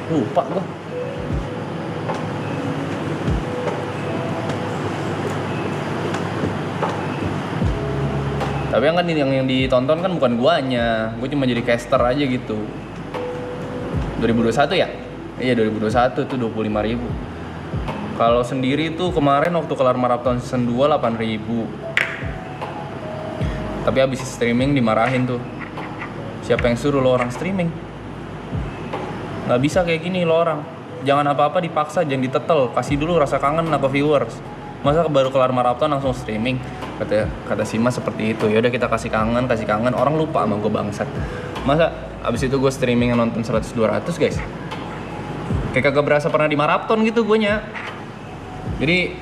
S3: Lupa gue. Tapi yang ditonton kan bukan guanya, gue cuma jadi caster aja gitu. 2021 ya? Iya 2021 tuh 25.000. Kalau sendiri tuh kemarin waktu kelar marathon season 2 8.000. Tapi abis streaming dimarahin tuh. Siapa yang suruh lo orang streaming? Nggak bisa kayak gini lo orang. Jangan apa-apa dipaksa, jangan ditetel. Kasih dulu rasa kangen ke viewers. Masa baru kelar marathon langsung streaming? Kata Sima seperti itu. Ya udah kita kasih kangen. Orang lupa sama gue bangsat. Masa abis itu gue streaming nonton 100-200 guys? Kayak kagak berasa pernah di marathon gitu gue nya. Jadi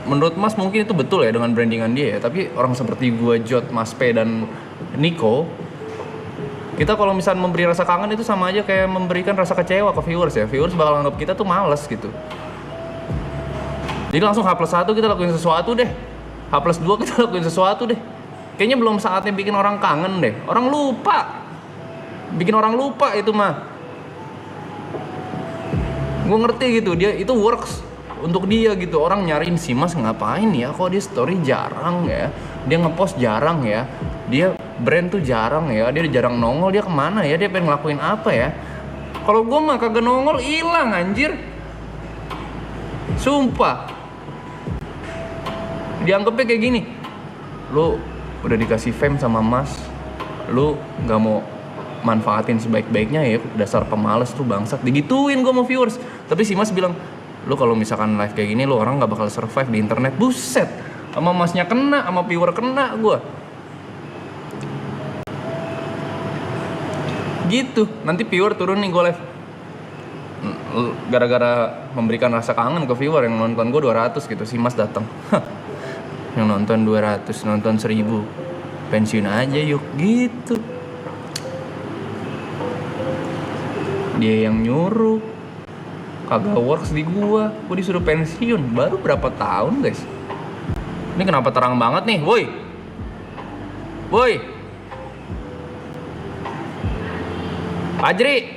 S3: menurut Mas mungkin itu betul ya dengan brandingan dia ya. Tapi orang seperti gue, Jot, Mas P dan Nico, kita kalau misalnya memberi rasa kangen itu sama aja kayak memberikan rasa kecewa ke viewers ya. Viewers bakal anggap kita tuh males gitu. Jadi langsung H+1 kita lakuin sesuatu deh. H+2 kita lakuin sesuatu deh. Kayaknya belum saatnya bikin orang kangen deh. Orang lupa. Bikin orang lupa itu mah. Gue ngerti gitu, dia itu works untuk dia gitu. Orang nyariin si Mas ngapain ya? Kok dia story jarang ya? Dia ngepost jarang ya? Dia brand tuh jarang ya? Dia jarang nongol, dia kemana ya? Dia pengen ngelakuin apa ya? Kalau gue mah kagak nongol, hilang anjir. Sumpah. Dianggapnya kayak gini, lu udah dikasih fame sama Mas, lu gak mau manfaatin sebaik-baiknya ya, dasar pemalas tuh bangsat. Digituin gue sama viewers. Tapi si Mas bilang, lu kalau misalkan live kayak gini, lu orang gak bakal survive di internet. Buset, sama Masnya kena, sama viewer kena gue. Gitu, nanti viewer turun nih gue live. Gara-gara memberikan rasa kangen ke viewer yang nonton gue 200 gitu, si Mas datang. Yang nonton 200, nonton 1000, pensiun aja yuk gitu. Dia yang nyuruh, kagak works di gua disuruh pensiun. Baru berapa tahun guys? Ini kenapa terang banget nih, woi? Fajri.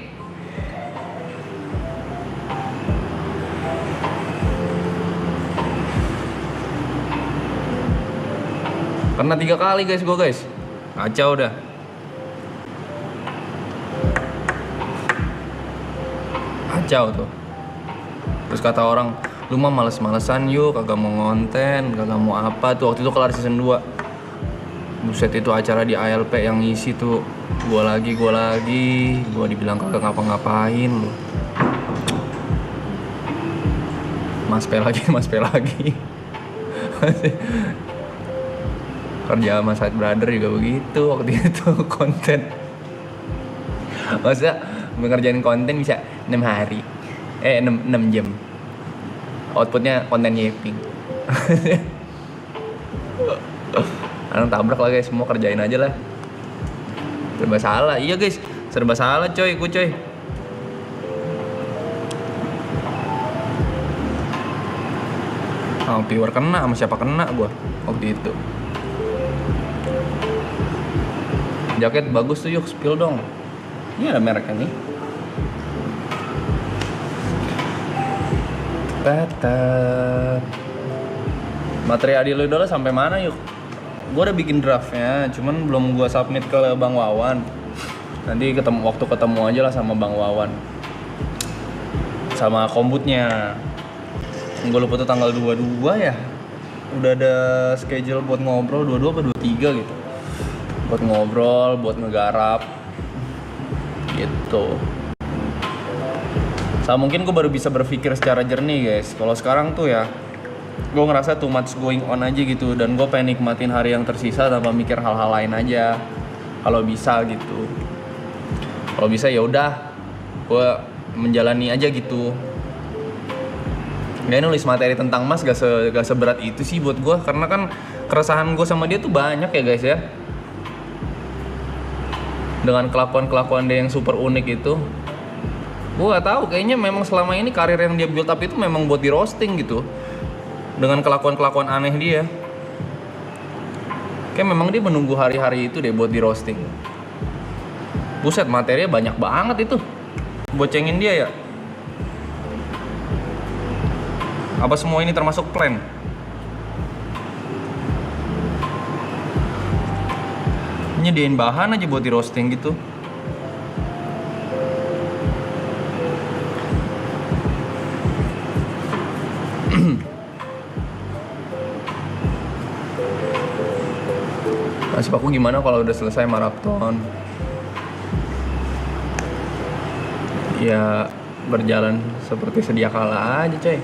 S3: Kena 3 kali guys, kacau dah. Kacau tuh. Terus kata orang, lu mah males-malesan yuk, kagak mau ngonten, kagak mau apa tuh. Waktu itu kelar season 2. Buset, itu acara di ALP yang ngisi tuh gua lagi, gua dibilang kagak ngapa-ngapain lu. Mas P lagi. Kerja sama Side Brother juga begitu waktu itu konten. Maksudnya mengerjain konten bisa 6 hari 6 jam. Outputnya konten yeping. Anak tabrak lah guys, semua kerjain aja lah. Serba salah, iya guys, serba salah coy. Sama viewer kena, sama siapa kena gua waktu itu. Jaket bagus tuh yuk, spill dong. Ini ada mereknya nih. Materi Adil Idola sampai mana yuk? Gue udah bikin draftnya, cuman belum gue submit ke Bang Wawan. Nanti waktu ketemu aja lah sama Bang Wawan. Sama kombutnya. Gue lupa tuh tanggal 22 ya. Udah ada schedule buat ngobrol 22 apa 23 gitu. Buat ngobrol, buat ngegarap. Gitu. Sama mungkin gue baru bisa berpikir secara jernih guys. Kalau sekarang tuh ya, gue ngerasa too much going on aja gitu, dan gue pengen nikmatin hari yang tersisa tanpa mikir hal-hal lain aja. Kalau bisa gitu. Kalau bisa ya udah, gue menjalani aja gitu. Gak nulis materi tentang Mas gak seberat itu sih buat gue, karena kan keresahan gue sama dia tuh banyak ya guys ya. Dengan kelakuan dia yang super unik itu, gue gak tahu, kayaknya memang selama ini karir yang dia build up itu memang buat di roasting gitu. Dengan kelakuan aneh dia, kayak memang dia menunggu hari-hari itu deh buat di roasting. Buset, materinya banyak banget itu buat cengin dia ya. Apa semua ini termasuk plan? Nyediain bahan aja buat di roasting gitu. Nasib aku gimana kalau udah selesai maraton? Ya berjalan seperti sedia kala aja coy.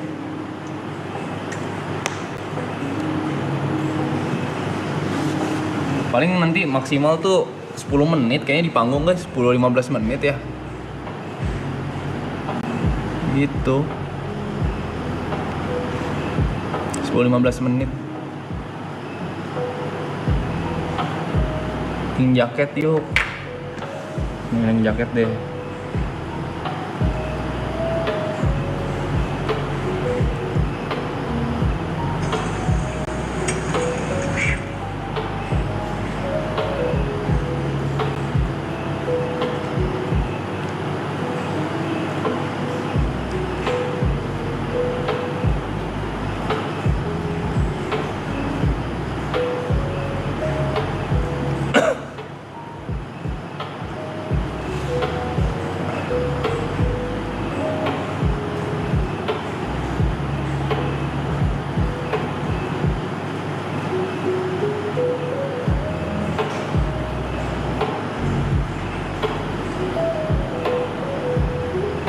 S3: Paling nanti maksimal tuh 10 menit kayaknya di panggung guys, 10-15 menit ya. Gitu. 10-15 menit. Pink jaket yuk. Ini jaket deh.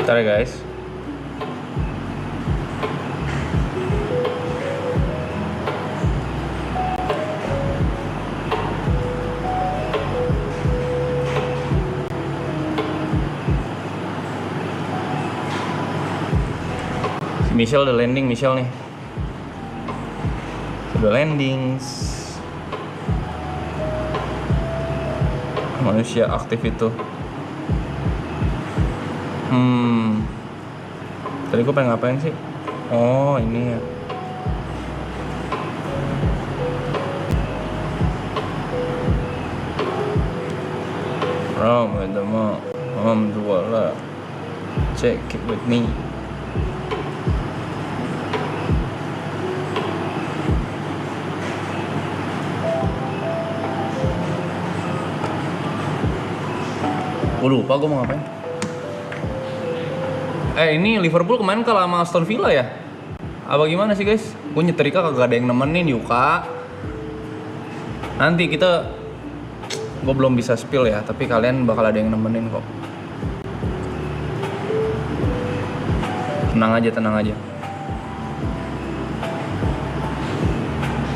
S3: Bentar ya guys. Michelle udah landing, Michelle nih. Udah landing. Manusia aktif itu. Tadi gue pengen ngapain sih? Oh ini ya. Alhamdulillah. Check it with me. Gue lupa gue mau ngapain. Ini Liverpool kemarin kalah sama Aston Villa ya? Apa gimana sih guys? Gue nyetrika kagak ada yang nemenin Yuka. Nanti gue belum bisa spill ya, tapi kalian bakal ada yang nemenin kok. Tenang aja.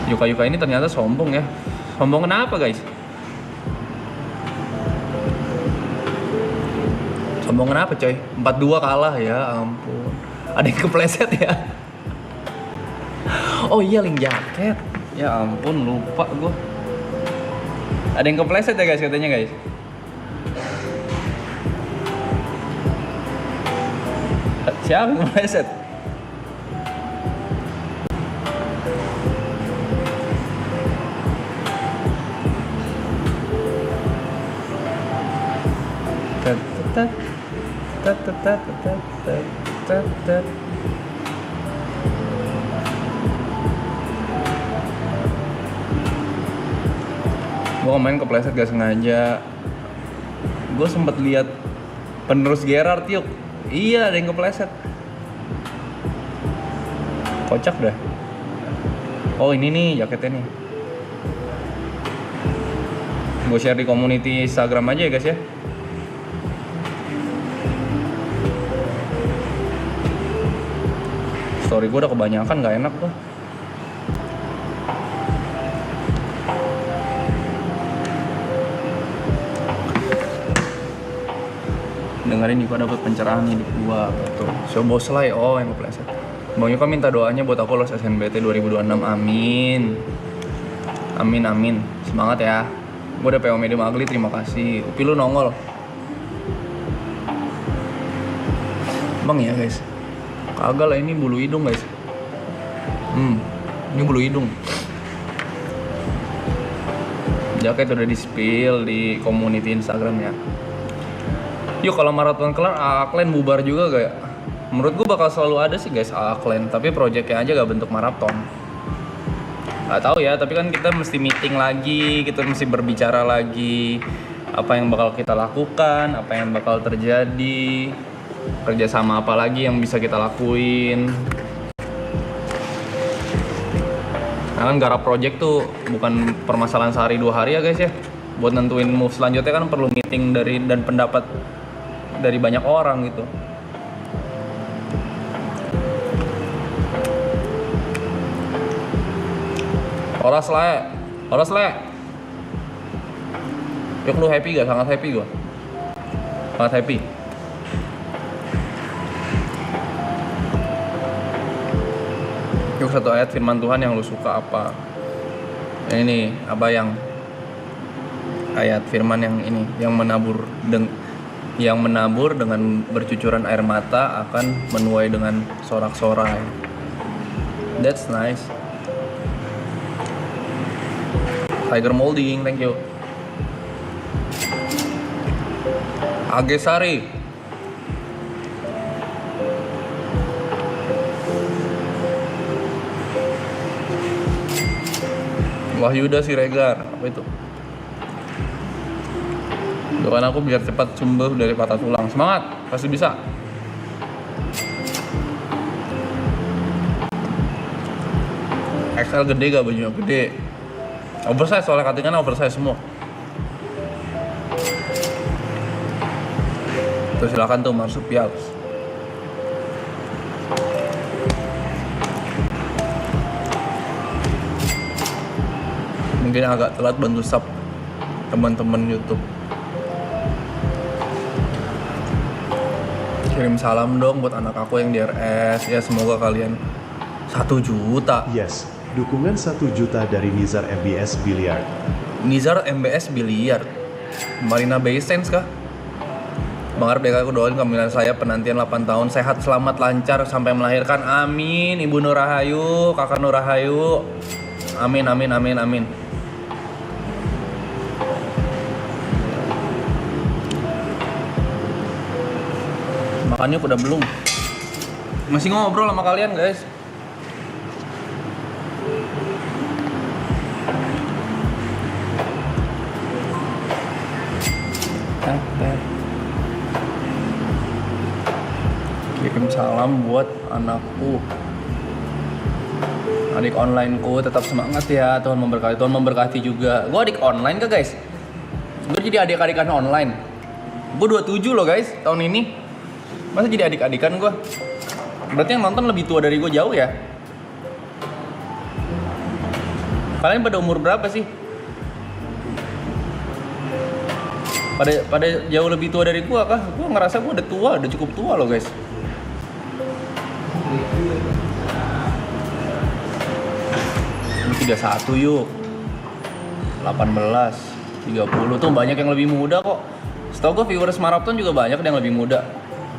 S3: Yuka ini ternyata sombong ya. Sombong kenapa guys? Sombong kenapa coy? 4-2 kalah ya ampun. Ada yang kepleset ya. Oh iya, link jaket. Ya ampun, lupa gue. Ada yang kepleset ya guys katanya guys. Siapa yang kepleset? Gue kemarin kepleset gak sengaja. Gue sempet lihat penerus Gerard yuk. Iya, ada yang kepleset. Kocak dah. Oh ini nih jaketnya nih. Gue share di community Instagram aja ya guys ya. Story gue udah kebanyakan, gak enak tuh. Dengerin nih, gue dapet pencerahan nih di gua tuh. So Boslay, oh yang kepleset. Bang Yuka minta doanya buat aku lolos SNBT 2026, amin. Amin amin, semangat ya. Gue udah PO Medium Ugly, terima kasih. Upi lu nongol. Bang ya guys, kagak lah, ini bulu hidung guys. Ini bulu hidung. Jaket udah di spill di community Instagram ya. Yuk kalau maraton kelar, Aklen bubar juga gak ya? Menurut gue bakal selalu ada sih guys Aklen, tapi projectnya aja gak bentuk maraton. Gak tahu ya, tapi kan kita mesti meeting lagi, kita mesti berbicara lagi apa yang bakal kita lakukan, apa yang bakal terjadi, kerjasama apa lagi yang bisa kita lakuin. Nah kan garap project tuh bukan permasalahan sehari 2 hari ya guys ya. Buat nentuin move selanjutnya kan perlu meeting dan pendapat dari banyak orang gitu. Oras le. Yuk lu happy gak? Sangat happy gua. Sangat happy. Yuk satu ayat firman Tuhan yang lu suka apa? Ini nih, apa yang ayat firman yang ini, yang menabur dengan bercucuran air mata akan menuai dengan sorak-sorai. That's nice. Tiger Molding, thank you. Agesari. Wahyuda Siregar, apa itu? Doain aku biar cepat sembuh dari patah tulang. Semangat, pasti bisa. XL gede gak bajunya? Gede. Oversize, soalnya cuttingan oversize semua. Tuh silakan tuh marsupial. Mungkin agak telat bantu sub teman-teman YouTube. Kirim salam dong buat anak aku yang di RS. Ya semoga kalian 1 juta.
S2: Yes, dukungan 1 juta dari Nizar MBS Billiard.
S3: Nizar MBS Billiard. Marina Bay Sands kah? Bang Arif, aku doain kehamilan saya penantian 8 tahun sehat, selamat, lancar sampai melahirkan. Amin. Ibu Nur Rahayu, Kakak Nur Rahayu. Amin amin amin amin. Makannya udah belum? Masih ngobrol sama kalian guys. Kirim salam buat anakku, adik onlineku, tetap semangat ya, Tuhan memberkati. Tuhan memberkati juga. Gue adik online kah guys? Gue jadi adik-adikan online. Gue 27 loh guys tahun ini. Masa jadi adik-adikan gue? Berarti yang nonton lebih tua dari gue jauh ya? Kalian pada umur berapa sih? Pada jauh lebih tua dari gue kah? Gue ngerasa gue udah tua, udah cukup tua loh guys. Ini 31 yuk. 18, 30 tuh banyak yang lebih muda kok. Setahu gue viewers maraton juga banyak yang lebih muda.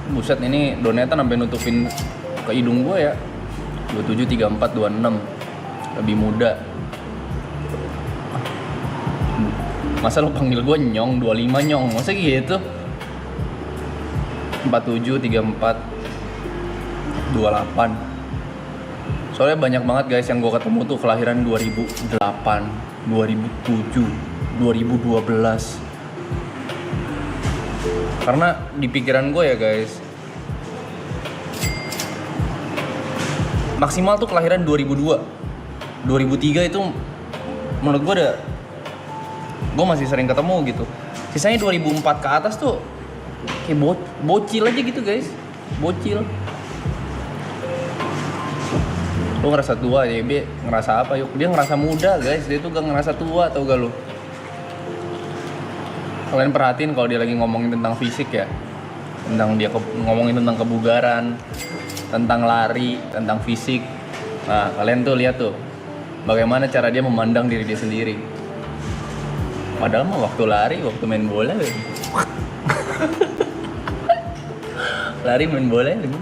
S3: Buset, ini donetan sampai nutupin ke hidung gue ya. 27, 34, 26. Lebih muda. Masa lo panggil gue nyong, 25 nyong. Masa gitu? 47, 34, 28. Soalnya banyak banget guys yang gue ketemu tuh kelahiran 2008, 2007. 2012. Karena di pikiran gue ya guys, maksimal tuh kelahiran 2002. 2003 itu menurut gue gue masih sering ketemu gitu. Sisanya 2004 ke atas tuh kayak bocil aja gitu guys. Bocil. Lu ngerasa tua, dia ngerasa apa yuk? Dia ngerasa muda guys, dia tuh gak ngerasa tua, tau gak lu? Kalian perhatiin kalau dia lagi ngomongin tentang fisik ya, tentang dia ngomongin tentang kebugaran, tentang lari, tentang fisik. Nah kalian tuh lihat tuh bagaimana cara dia memandang diri dia sendiri. Padahal mah waktu lari, waktu main bola lari main bola gitu.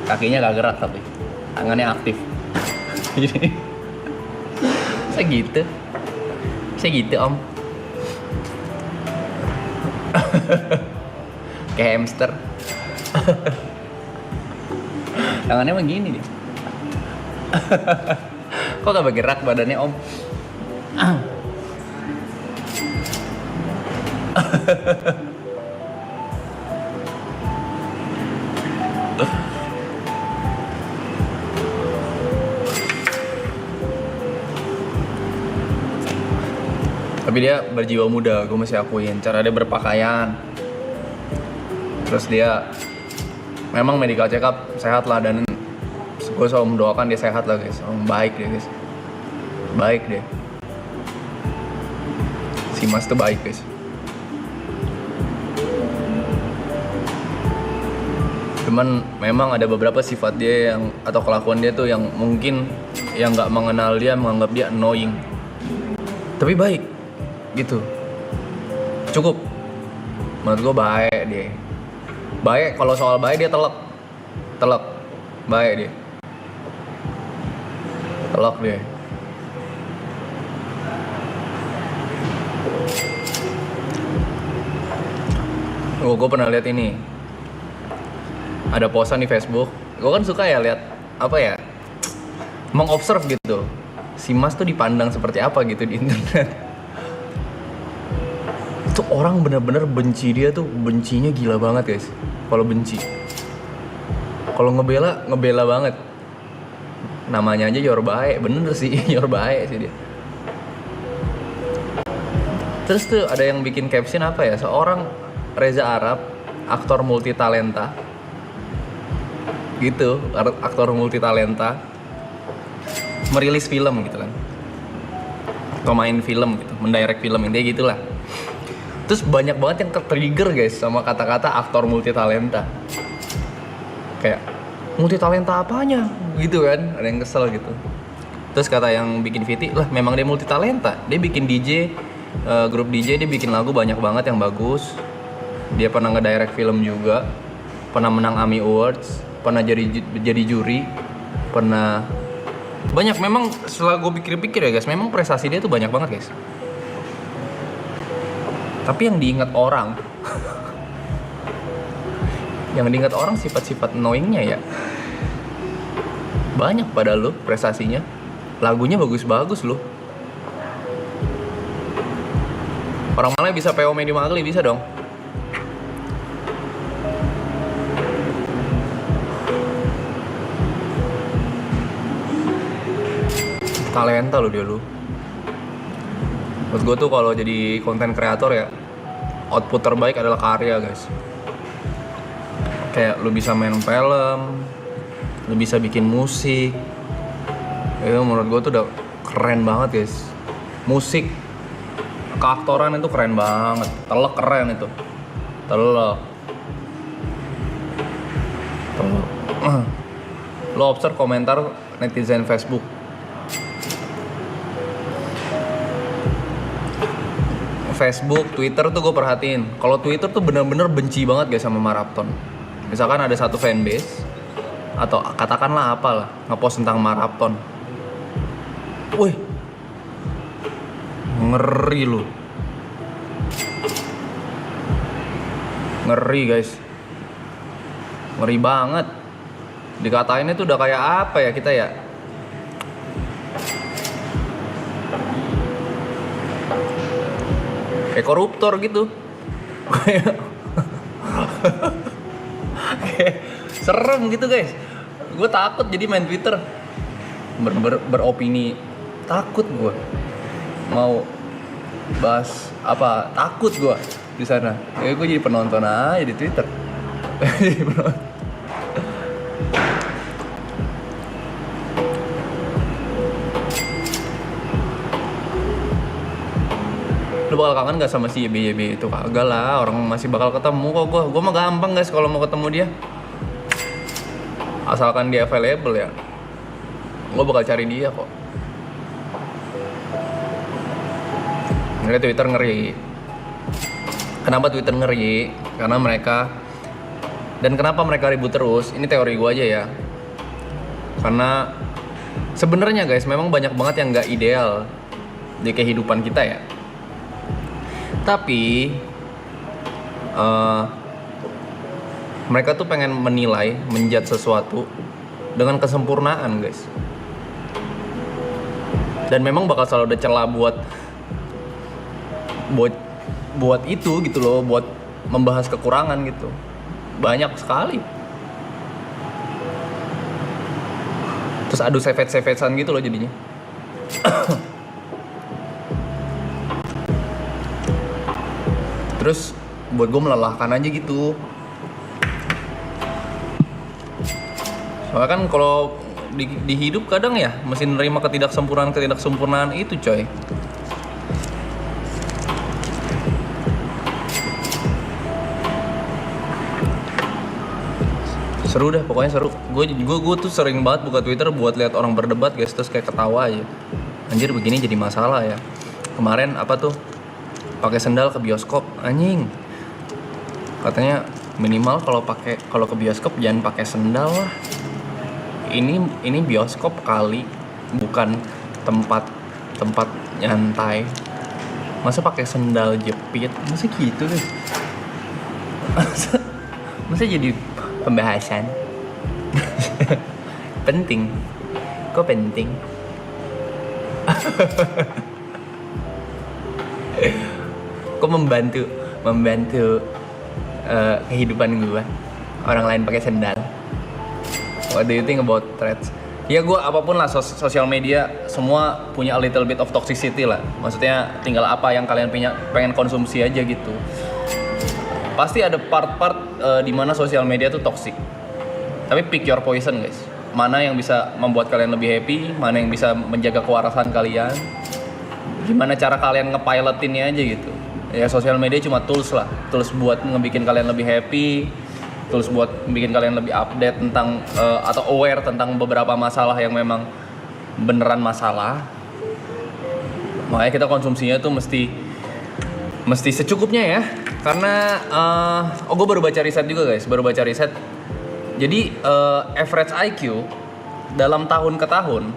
S3: Kakinya gak gerak tapi tangannya aktif. Jadi segitu om. Kayak hamster. Tangannya mah gini nih. Kok gak bergerak badannya om? Tapi dia berjiwa muda, gue masih akuin. Cara dia berpakaian, terus dia memang medical check up sehat lah, dan gue selalu mendoakan dia sehat lah guys. Baik dia guys, baik dia. Si Mas tuh baik guys. Cuman memang ada beberapa sifat dia yang atau kelakuan dia tuh yang mungkin yang nggak mengenal dia menganggap dia annoying. Tapi baik gitu. Cukup. Menurut gue baik dia. Baik, kalau soal baik dia telak. Baik dia. Telak dia. Gue pernah lihat ini. Ada postan di Facebook. Gue kan suka ya lihat apa ya, mengobserv gitu. Si Mas tuh dipandang seperti apa gitu di internet. Itu orang bener-bener benci dia tuh, bencinya gila banget guys. Kalau benci, kalau ngebela banget. Namanya aja Yor Bae, bener sih. Yor Bae sih dia. Terus tuh ada yang bikin caption apa ya, seorang Reza Arab, aktor multitalenta gitu, aktor multitalenta merilis film gitu kan, atau main film gitu, mendirect film, intinya gitulah. Terus banyak banget yang ke-trigger guys sama kata-kata aktor multitalenta. Kayak multitalenta apanya gitu kan, ada yang kesel gitu. Terus kata yang bikin VT, lah memang dia multitalenta. Dia bikin DJ, grup DJ, dia bikin lagu banyak banget yang bagus. Dia pernah nge-direct film juga, pernah menang AMI Awards, pernah jadi juri, pernah banyak. Memang setelah gue pikir-pikir ya guys, memang prestasi dia tuh banyak banget guys. Tapi yang diingat orang sifat-sifat annoyingnya ya banyak. Pada lo prestasinya, lagunya bagus-bagus lo. Orang malah bisa PO medium ugly, bisa dong. Talenta lo dia lo. Menurut gue tuh kalau jadi konten kreator ya, output terbaik adalah karya guys. Kayak lu bisa main film, lu bisa bikin musik. Itu menurut gue tuh udah keren banget guys. Musik, keaktoran itu keren banget. Telek keren itu. Telek. Lo observe komentar netizen Facebook. Facebook, Twitter tuh gue perhatiin. Kalau Twitter tuh bener-bener benci banget guys sama Marapton. Misalkan ada satu fanbase atau katakanlah apalah ngepost tentang Marapton. Wih, ngeri lu. Ngeri guys. Ngeri banget. Dikatainnya tuh udah kayak apa ya kita ya? kayak koruptor gitu. Kayak serem gitu guys. Gue takut jadi main Twitter beropini, takut gue mau bahas apa, takut gue di sana. Kayak gue jadi penonton aja di Twitter. Jadi penonton. Lu bakal kangen gak sama si YB itu? Kagak lah, orang masih bakal ketemu kok gue. Gue mah gampang guys kalau mau ketemu dia. Asalkan dia available ya, gue bakal cari dia kok. Ngeri Twitter ngeri. Kenapa Twitter ngeri? Karena mereka, dan kenapa mereka ribut terus? Ini teori gue aja ya. Karena sebenarnya guys, memang banyak banget yang nggak ideal di kehidupan kita ya. Tapi mereka tuh pengen menilai, menjudge sesuatu dengan kesempurnaan guys. Dan memang bakal selalu ada celah buat itu gitu loh, buat membahas kekurangan gitu. Banyak sekali. Terus adu savage-savagean gitu loh jadinya. Terus buat gue melelahkan aja gitu. Soalnya kan kalau di hidup kadang ya mesti nerima ketidaksempurnaan itu coy. Seru dah, pokoknya seru. Gue tuh sering banget buka Twitter buat lihat orang berdebat guys, terus kayak ketawa aja. Anjir begini jadi masalah ya. Kemarin apa tuh? Pakai sendal ke bioskop, anjing. Katanya minimal kalau ke bioskop jangan pakai sendal lah. Ini bioskop kali, bukan tempat nyantai. Masa pakai sendal jepit? Masa gitu guys? Masa jadi pembahasan? Penting. Kok penting? Kok membantu kehidupan gue orang lain pakai sendal? What do you think about threads? Ya gue apapun lah, sosial media semua punya a little bit of toxicity lah. Maksudnya tinggal apa yang kalian pengen konsumsi aja gitu. Pasti ada part-part di mana sosial media tuh toxic. Tapi pick your poison guys. Mana yang bisa membuat kalian lebih happy, mana yang bisa menjaga kewarasan kalian. Gimana cara kalian ngepilotinnya aja gitu. Ya sosial media cuma tools lah, tools buat ngebikin kalian lebih happy, tools buat bikin kalian lebih update tentang atau aware tentang beberapa masalah yang memang beneran masalah. Makanya kita konsumsinya tuh mesti secukupnya ya. Karena gue baru baca riset juga guys, Jadi average IQ dalam tahun ke tahun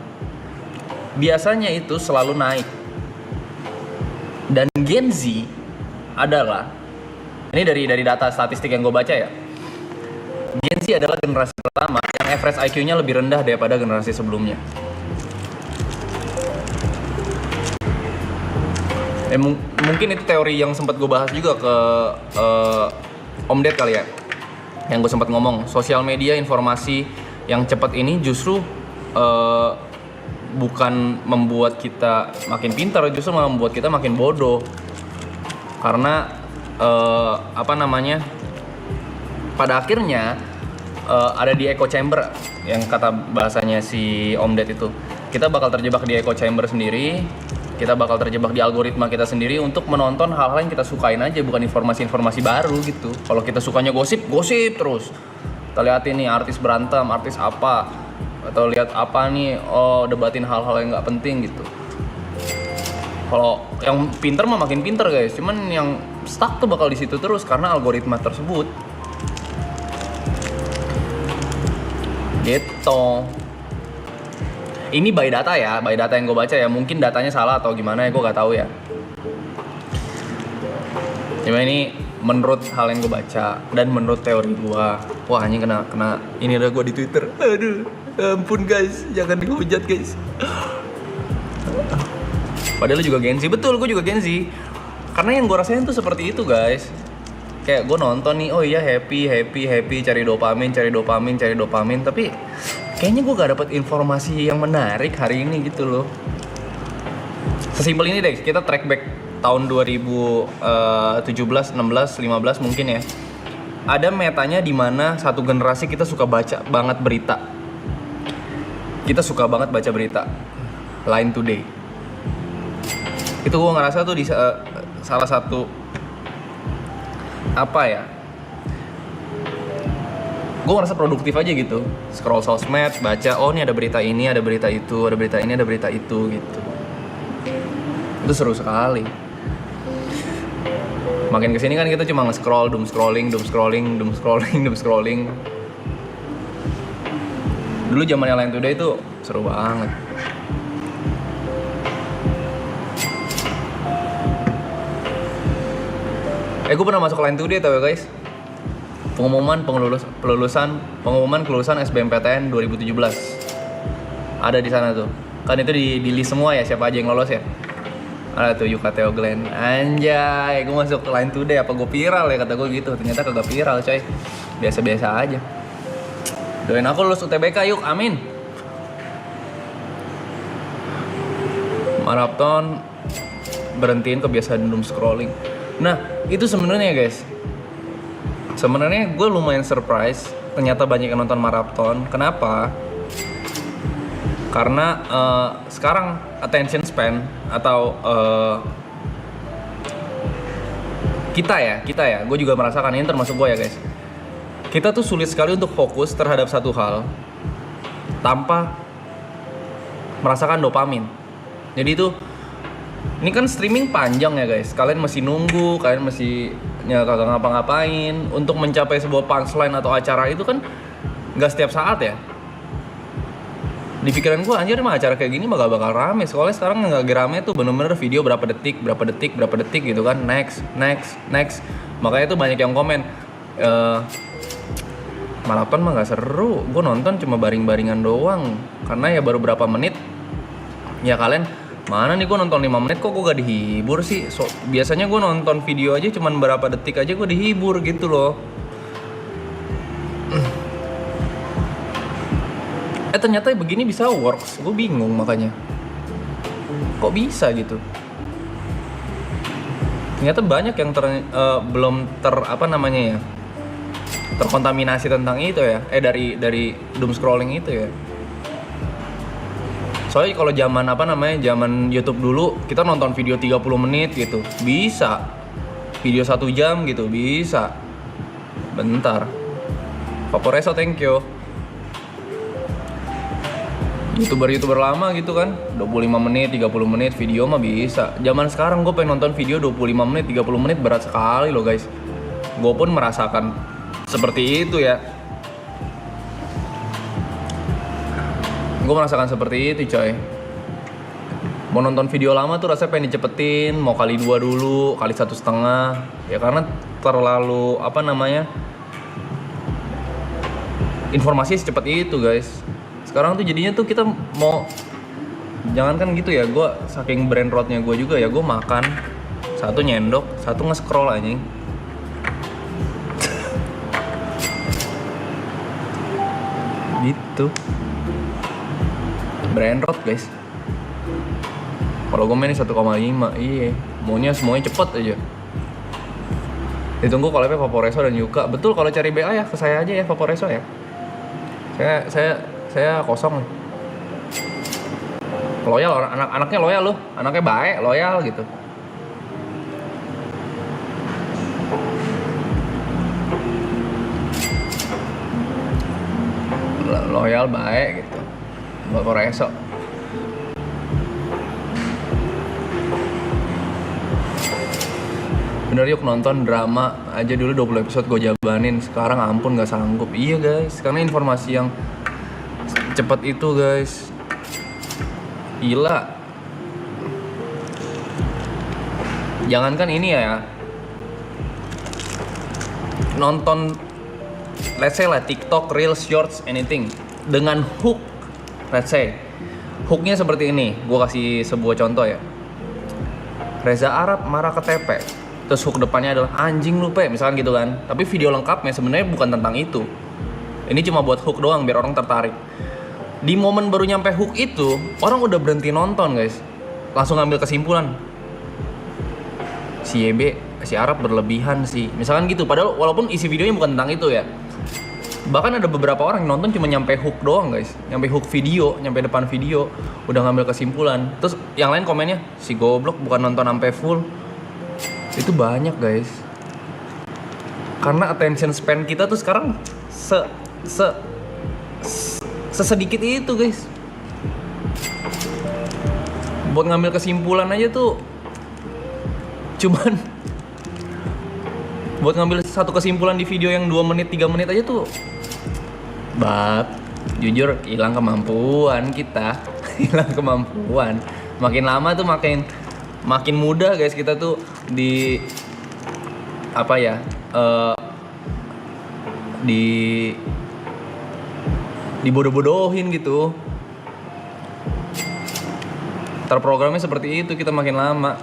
S3: biasanya itu selalu naik. Dan Gen Z adalah, ini dari data statistik yang gue baca ya, Gen Z adalah generasi pertama yang average IQ-nya lebih rendah daripada generasi sebelumnya. Mungkin itu teori yang sempat gue bahas juga ke Om Ded kali ya, yang gue sempat ngomong, sosial media informasi yang cepat ini justru bukan membuat kita makin pintar, justru malah membuat kita makin bodoh. Karena pada akhirnya ada di echo chamber, yang kata bahasanya si Om Ded itu. Kita bakal terjebak di echo chamber sendiri, kita bakal terjebak di algoritma kita sendiri untuk menonton hal-hal yang kita sukain aja, bukan informasi-informasi baru gitu. Kalau kita sukanya gosip terus. Kita liatin nih artis berantem, artis apa, atau lihat apa nih, debatin hal-hal yang nggak penting gitu. Kalau yang pinter mah makin pinter guys, cuman yang stuck tuh bakal di situ terus karena algoritma tersebut. Gitu. Ini by data ya, by data yang gue baca ya. Mungkin datanya salah atau gimana ya, gue nggak tahu ya. Cuma ini menurut hal yang gue baca dan menurut teori gue. Wah ini kena ini ada gue di Twitter. Aduh, ampun guys, jangan dihujat guys. Padahal juga Gen Z, betul, gue juga Gen Z. Karena yang gue rasain tuh seperti itu guys. Kayak gue nonton nih, oh iya happy, cari dopamin, tapi kayaknya gue gak dapet informasi yang menarik hari ini gitu loh. Sesimpel ini deh, kita track back tahun 2017, 16, 15 mungkin ya. Ada metanya di mana satu generasi kita suka baca banget berita. Kita suka banget baca berita. Line Today. Itu gue ngerasa tuh di salah satu apa ya, gue ngerasa produktif aja gitu. Scroll sosmed, baca, oh ini ada berita ini, ada berita itu, ada berita ini, ada berita itu gitu. Itu seru sekali. Makin kesini kan kita cuma nge-scroll, doom scrolling. Dulu zamannya Line Today itu seru banget. Gue pernah masuk Line Today tau ya guys. Pengumuman kelulusan SBMPTN 2017. Ada di sana tuh. Kan itu di list semua ya, siapa aja yang lolos ya. Ada tuh Yuka Theo Glenn. Anjay, gue masuk ke Line Today, apa gue viral ya, kata gue gitu. Ternyata kagak viral coy. Biasa-biasa aja. Doain aku lulus UTBK yuk, amin. Maraton berhentiin kebiasaan doom scrolling. Nah, itu sebenarnya guys. Sebenarnya gue lumayan surprise, ternyata banyak yang nonton maraton. Kenapa? Karena sekarang attention span atau kita ya, gue juga merasakan ini termasuk gue ya guys. Kita tuh sulit sekali untuk fokus terhadap satu hal tanpa merasakan dopamin. Jadi itu, ini kan streaming panjang ya guys. Kalian masih nunggu, kalian masih kagak ngapa-ngapain untuk mencapai sebuah punchline atau acara itu kan nggak setiap saat ya. Di pikiran gue anjir mah acara kayak gini mah gak bakal rame. Soalnya sekarang yang lagi rame tuh bener-bener video berapa detik gitu kan. Next. Makanya tuh banyak yang komen, maraton mah gak seru. Gue nonton cuma baring-baringan doang. Karena ya baru berapa menit. Ya kalian, mana nih gue nonton 5 menit kok gue gak dihibur sih. Biasanya gue nonton video aja cuma berapa detik aja gue dihibur gitu loh. Ternyata begini bisa works. Gue bingung makanya. Kok bisa gitu? Ternyata banyak yang belum terkontaminasi tentang itu ya. Dari doom scrolling itu ya. Soalnya kalau zaman YouTube dulu kita nonton video 30 menit gitu. Bisa. Video 1 jam gitu, bisa. Bentar. Vaporeso, thank you. YouTuber lama gitu kan, 25 menit, 30 menit video mah bisa. Zaman sekarang gue pengen nonton video 25 menit, 30 menit berat sekali loh guys. Gue pun merasakan seperti itu ya. Gue merasakan seperti itu coy. Mau nonton video lama tuh rasanya pengen dicepetin, mau kali 2 dulu, kali 1,5. Ya karena terlalu informasi secepat itu guys. Sekarang tuh jadinya tuh kita mau, jangankan gitu ya, gue saking brain rotnya gue juga ya, gue makan satu nyendok, satu nge-scroll anjing. Gitu. Brain rot guys. Kalau gue main 1,5, iya, maunya semuanya cepet aja. Ditunggu collab-nya Vaporeso dan Yuka. Betul, kalau cari BA ya ke saya aja ya, Vaporeso ya. Saya kosong. Loyal, anaknya loyal loh. Anaknya baik, loyal gitu. Loyal, baik gitu. Vaporeso. Bener yuk nonton drama aja dulu 20 episode gue jabanin. Sekarang ampun gak sanggup. Iya guys, karena informasi yang cepat itu guys, gila. Jangankan ini ya, nonton let's say lah TikTok, Reels, Shorts, anything dengan hook. Let's say hooknya seperti ini, gue kasih sebuah contoh ya. Reza Arab marah ke TP. Terus hook depannya adalah anjing lu pe, misalkan gitu kan. Tapi video lengkapnya sebenarnya bukan tentang itu. Ini cuma buat hook doang biar orang tertarik. Di momen baru nyampe hook itu, orang udah berhenti nonton guys. Langsung ngambil kesimpulan. Si YB, si Arab berlebihan sih. Misalkan gitu, padahal walaupun isi videonya bukan tentang itu ya. Bahkan ada beberapa orang yang nonton cuma nyampe hook doang guys. Nyampe hook video, nyampe depan video, udah ngambil kesimpulan. Terus yang lain komennya, si goblok bukan nonton sampai full. Itu banyak guys. Karena attention span kita tuh sekarang sesedikit itu guys. Buat ngambil kesimpulan aja tuh cuman buat ngambil satu kesimpulan di video yang 2 menit 3 menit aja tuh jujur hilang kemampuan kita. Hilang kemampuan. Makin lama tuh makin mudah guys kita tuh di apa ya? Dibodoh-bodohin gitu. Terprogramnya seperti itu kita makin lama.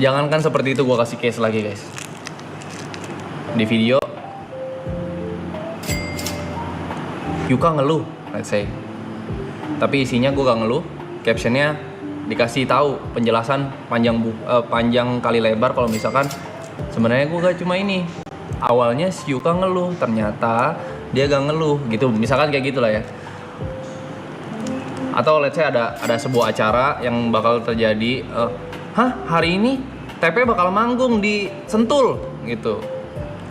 S3: Jangankan seperti itu, gua kasih case lagi guys. Di video Yuka ngeluh, let's say. Tapi isinya gua gak ngeluh. Captionnya dikasih tahu penjelasan panjang kali lebar kalau misalkan sebenarnya gua gak cuma ini. Awalnya si Yuka ngeluh, ternyata dia gak ngeluh gitu. Misalkan kayak gitulah ya. Atau let's say ada sebuah acara yang bakal terjadi, hari ini TP bakal manggung di Sentul gitu.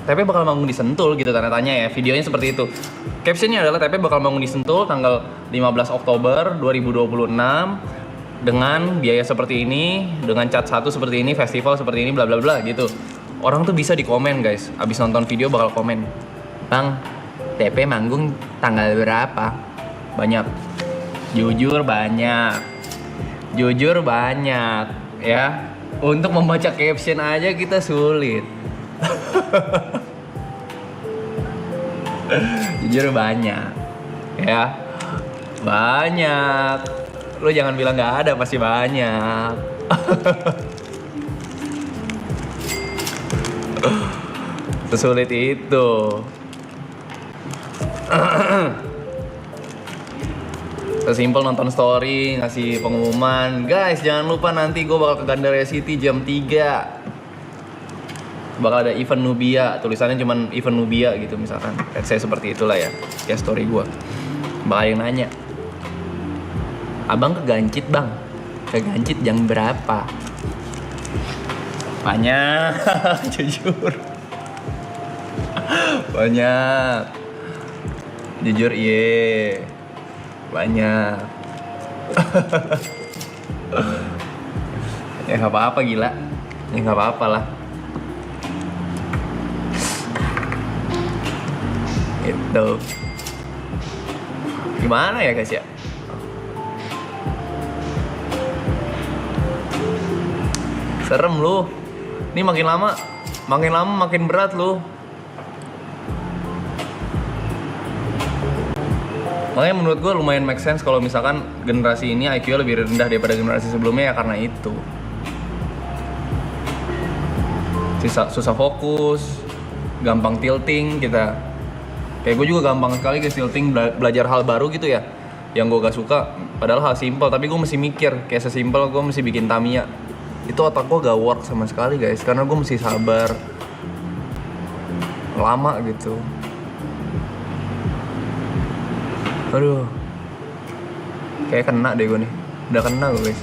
S3: TP bakal manggung di Sentul gitu tanda tanya ya. Videonya seperti itu. Captionnya adalah TP bakal manggung di Sentul tanggal 15 Oktober 2026 dengan biaya seperti ini, dengan cat satu seperti ini, festival seperti ini, bla bla bla gitu. Orang tuh bisa di komen guys. Abis nonton video bakal komen, "Bang, TP manggung tanggal berapa?" Banyak. Jujur banyak ya. Untuk membaca caption aja kita sulit. Jujur banyak ya. Banyak. Lu jangan bilang nggak ada, pasti banyak. Sesulit itu. Sesimpel nonton story, ngasih pengumuman, guys jangan lupa nanti gue bakal ke Gandaria City jam 3. Bakal ada event Nubia, tulisannya cuman event Nubia gitu misalkan. Saya seperti itulah ya, kayak story gue. Bakal yang nanya, "Abang ke Gancit bang, ke Gancit jam berapa?" Banyak, jujur. Banyak. Jujur iya. Banyak. Ya nggak apa-apa gila. Ya nggak apa-apa lah. Itu. Gimana ya guys ya? Serem lu. Ini makin lama makin berat lu. Makanya menurut gue lumayan make sense kalau misalkan generasi ini IQ-nya lebih rendah daripada generasi sebelumnya ya karena itu. Susah fokus, gampang tilting kita. Kayak gue juga gampang sekali guys tilting belajar hal baru gitu ya. Yang gue gak suka, padahal hal simpel tapi gue mesti mikir. Kayak sesimpel gue mesti bikin Tamiya. Itu otak gue gak work sama sekali guys, karena gue mesti sabar lama gitu. Aduh, kayak kena deh gue nih. Udah kena gue guys.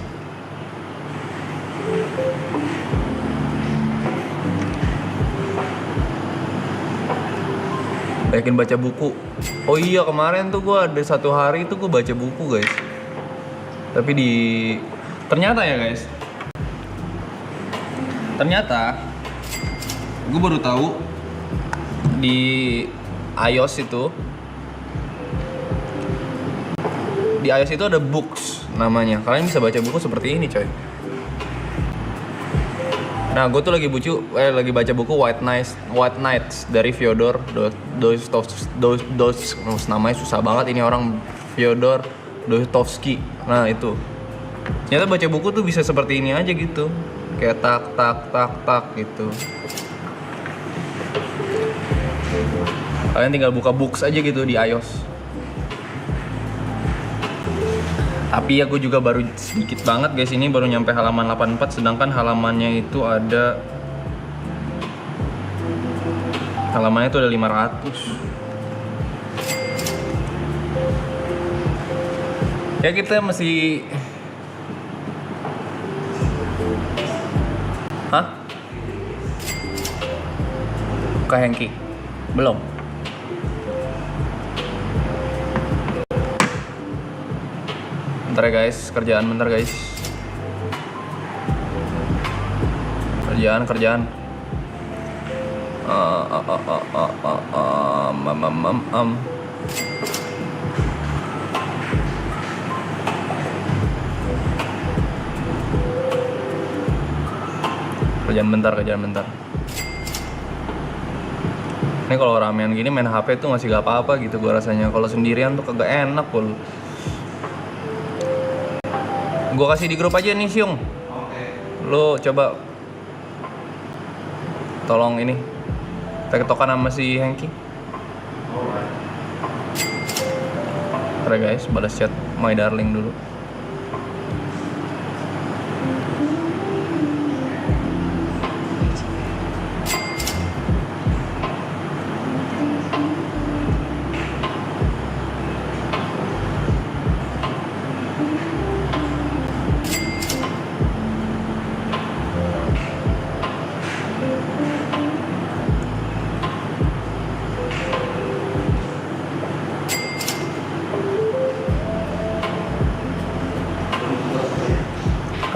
S3: Yakin baca buku. Oh iya, kemarin tuh gue ada 1 hari tuh gue baca buku guys. Tapi ternyata ya guys, ternyata gue baru tahu di iOS itu ada books namanya. Kalian bisa baca buku seperti ini coy. Nah, gue tuh lagi baca buku White Nights dari Fyodor Dostoevsky. Namanya susah banget ini orang, Fyodor Dostoevsky. Nah, itu. Ternyata baca buku tuh bisa seperti ini aja gitu. kayak tak tak tak tak gitu. Kalian tinggal buka books aja gitu di iOS. Tapi ya gue juga baru sedikit banget guys, ini baru nyampe halaman 84, sedangkan halamannya itu ada 500. Ya kita masih Kak Hengki? Belum. Bentar ya guys, kerjaan bentar guys. Kerjaan. Kerjaan bentar. Ini kalau ramean gini main HP tuh masih gak apa-apa gitu gue rasanya. Kalau sendirian tuh kagak enak pul. Gue kasih di grup aja nih Siung. Lo coba tolong ini tektokan sama si Hengki. Oke guys, balas chat my darling dulu.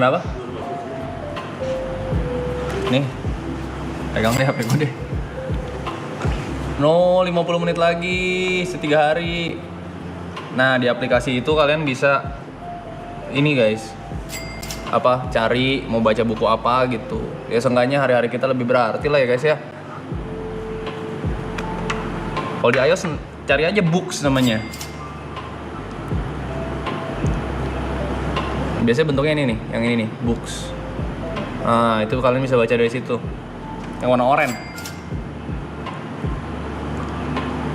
S3: Kenapa? Nih, pegang deh HP gue deh. No, 50 menit lagi, 3 hari. Nah, di aplikasi itu kalian bisa ini guys, cari mau baca buku apa gitu. Ya seenggaknya hari-hari kita lebih berarti lah ya guys ya. Kalau di iOS cari aja books namanya. Biasanya bentuknya ini nih, yang ini nih, books. Nah, itu kalian bisa baca dari situ. Yang warna oranye.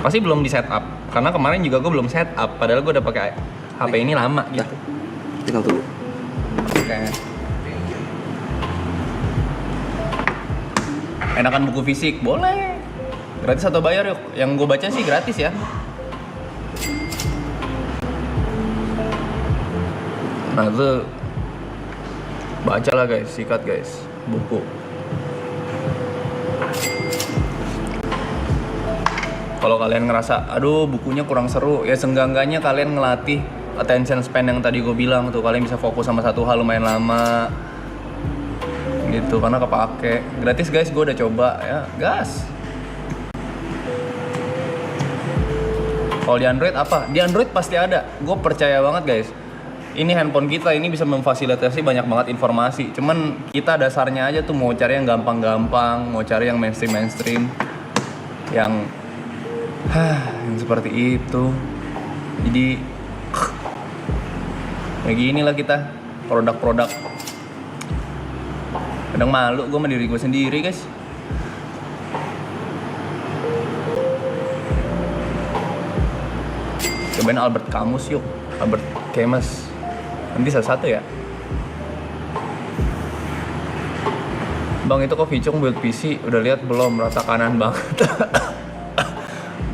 S3: Pasti belum di setup, karena kemarin juga gue belum setup. Padahal gue udah pakai HP ini lama gitu.
S1: Tinggal tunggu.
S3: Oke. Enakan buku fisik, boleh. Gratis atau bayar yuk? Yang gue baca sih gratis ya. Nah itu baca lah guys, sikat guys, buku. Kalau kalian ngerasa, aduh bukunya kurang seru, ya seenggak-enggaknya kalian ngelatih attention span yang tadi gue bilang tuh. Kalian bisa fokus sama satu hal lumayan lama gitu, karena kepake. Gratis guys, gue udah coba ya, gas. Kalau di Android apa? Di Android pasti ada, gue percaya banget guys. Ini handphone kita ini bisa memfasilitasi banyak banget informasi. Cuman kita dasarnya aja tuh mau cari yang gampang-gampang, mau cari yang mainstream, yang seperti itu. Jadi kayak gini lah kita, produk-produk. Kadang malu gue sama diri gue sendiri guys. Cobain Albert Camus yuk, Albert Camus. Nanti salah satu ya. Bang, itu kok Vicong build PC udah lihat belum? Rata kanan banget.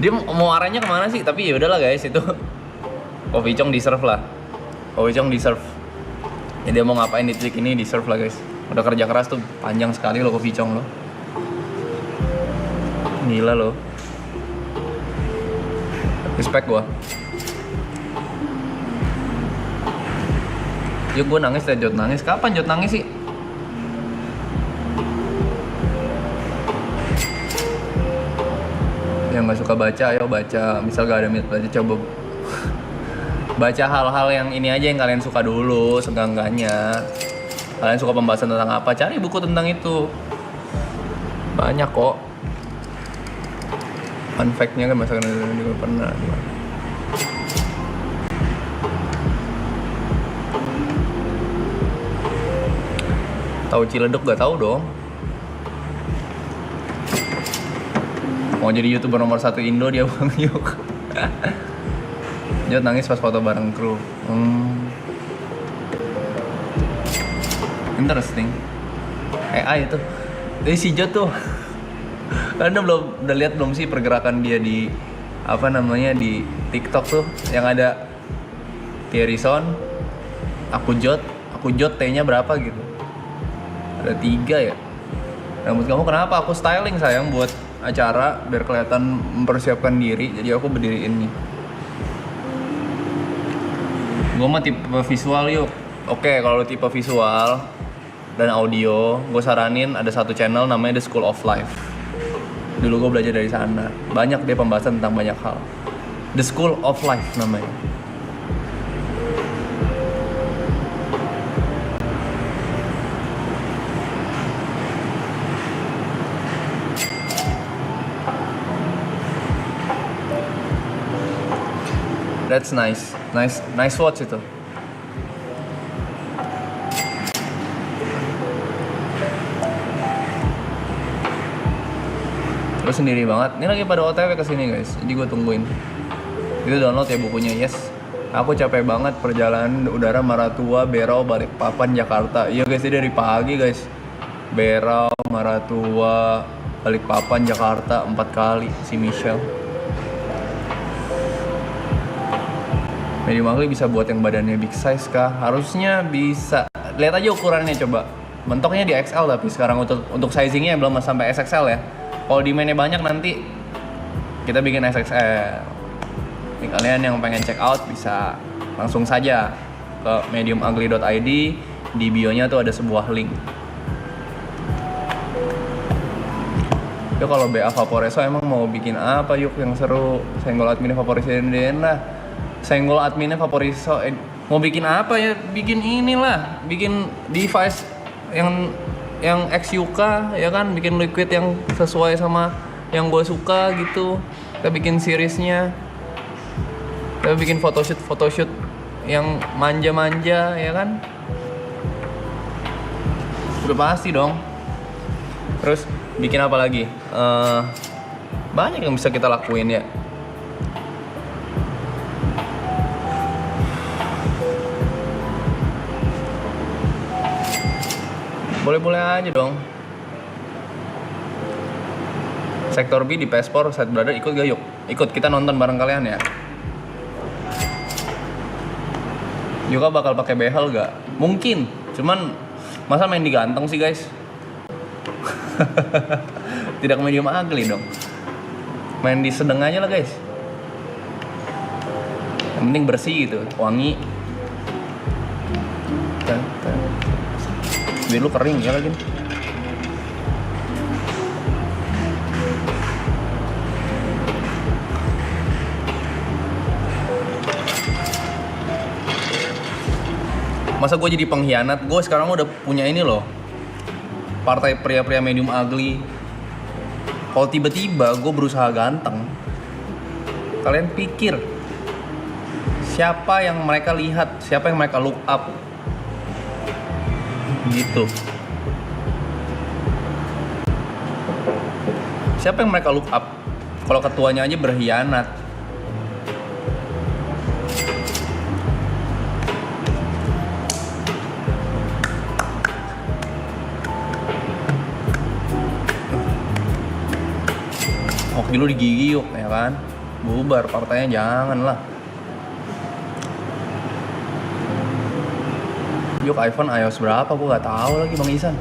S3: Dia mau arahnya kemana sih? Tapi ya udahlah guys, itu Kofi Chong deserve lah. Kofi Chong deserve. Ya dia mau ngapain di titik ini deserve lah guys. Udah kerja keras tuh panjang sekali loh Kofi Chong loh. Gila loh. Respect gua. Yuk gue nangis deh, Jod nangis. Kapan Jod nangis sih? Yang gak suka baca, ayo baca. Misal gak ada minat baca, coba baca hal-hal yang ini aja yang kalian suka dulu, seenggak-enggaknya. Kalian suka pembahasan tentang apa, cari buku tentang itu. Banyak kok. Fun fact-nya kan masakan juga pernah. Tahu Ciledug gak tahu dong. Mau jadi YouTuber nomor 1 Indo dia Bang Yuk. Jod nangis pas foto bareng kru. Interesting. AI itu. Jadi si Jod tuh. Anda udah lihat belum sih pergerakan dia di apa namanya di TikTok tuh yang ada Thierry Son, aku Jod T-nya berapa gitu. Ada 3 ya. Rambut kamu kenapa? Aku styling sayang buat acara biar kelihatan mempersiapkan diri. Jadi aku berdiriin nih. Gue mah tipe visual yuk. Oke, kalau tipe visual dan audio, gue saranin ada satu channel namanya The School of Life. Dulu gue belajar dari sana. Banyak dia pembahasan tentang banyak hal. The School of Life namanya. That's nice watch itu. Terus sendiri banget. Ini lagi pada OTW kesini guys. Jadi gue tungguin. Itu download ya bukunya, yes. Aku capek banget perjalanan udara Maratua, Berau, Balikpapan, Jakarta. Iya guys, ini dari pagi guys. Berau, Maratua, Balikpapan, Jakarta 4 kali si Michelle. Medium ugly bisa buat yang badannya big size kah? Harusnya bisa. Lihat aja ukurannya coba. Mentoknya di XL tapi sekarang untuk sizingnya belum sampai XXL ya. Kalau demandnya banyak nanti kita bikin XXL. Nih, kalian yang pengen check out bisa langsung saja ke mediumugly.id. Di bio-nya tuh ada sebuah link. Yuk kalau BA Vaporeso emang mau bikin apa yuk yang seru? Senggol admin Vaporeso lah. Senggol adminnya Vaporizo mau bikin apa ya? Bikin inilah, bikin device yang XUK ya kan, bikin liquid yang sesuai sama yang gue suka gitu. Kita bikin seriesnya, kita bikin photoshoot yang manja-manja ya kan. Udah pasti dong. Terus bikin apa lagi? Banyak yang bisa kita lakuin ya. Boleh-boleh aja dong. Sektor B di Pespor, Set Brother ikut gak yuk? Ikut, kita nonton bareng kalian ya. Juga bakal pakai behel gak? Mungkin, cuman masa main diganteng sih guys? Tidak medium ugly dong. Main di sedang aja lah guys. Yang penting bersih gitu, wangi. Biar lu kering ya lagi. Masa gue jadi pengkhianat? Gue sekarang udah punya ini loh, partai pria-pria medium ugly. Kalau tiba-tiba gue berusaha ganteng, kalian pikir siapa yang mereka lihat? Siapa yang mereka look up? Gitu. Siapa yang mereka look up? Kalau ketuanya aja berkhianat. Oke dulu di gigi yuk ya kan. Bubar partainya jangan lah. Yuk iPhone iOS berapa? Gue gak tahu lagi Bang Isan.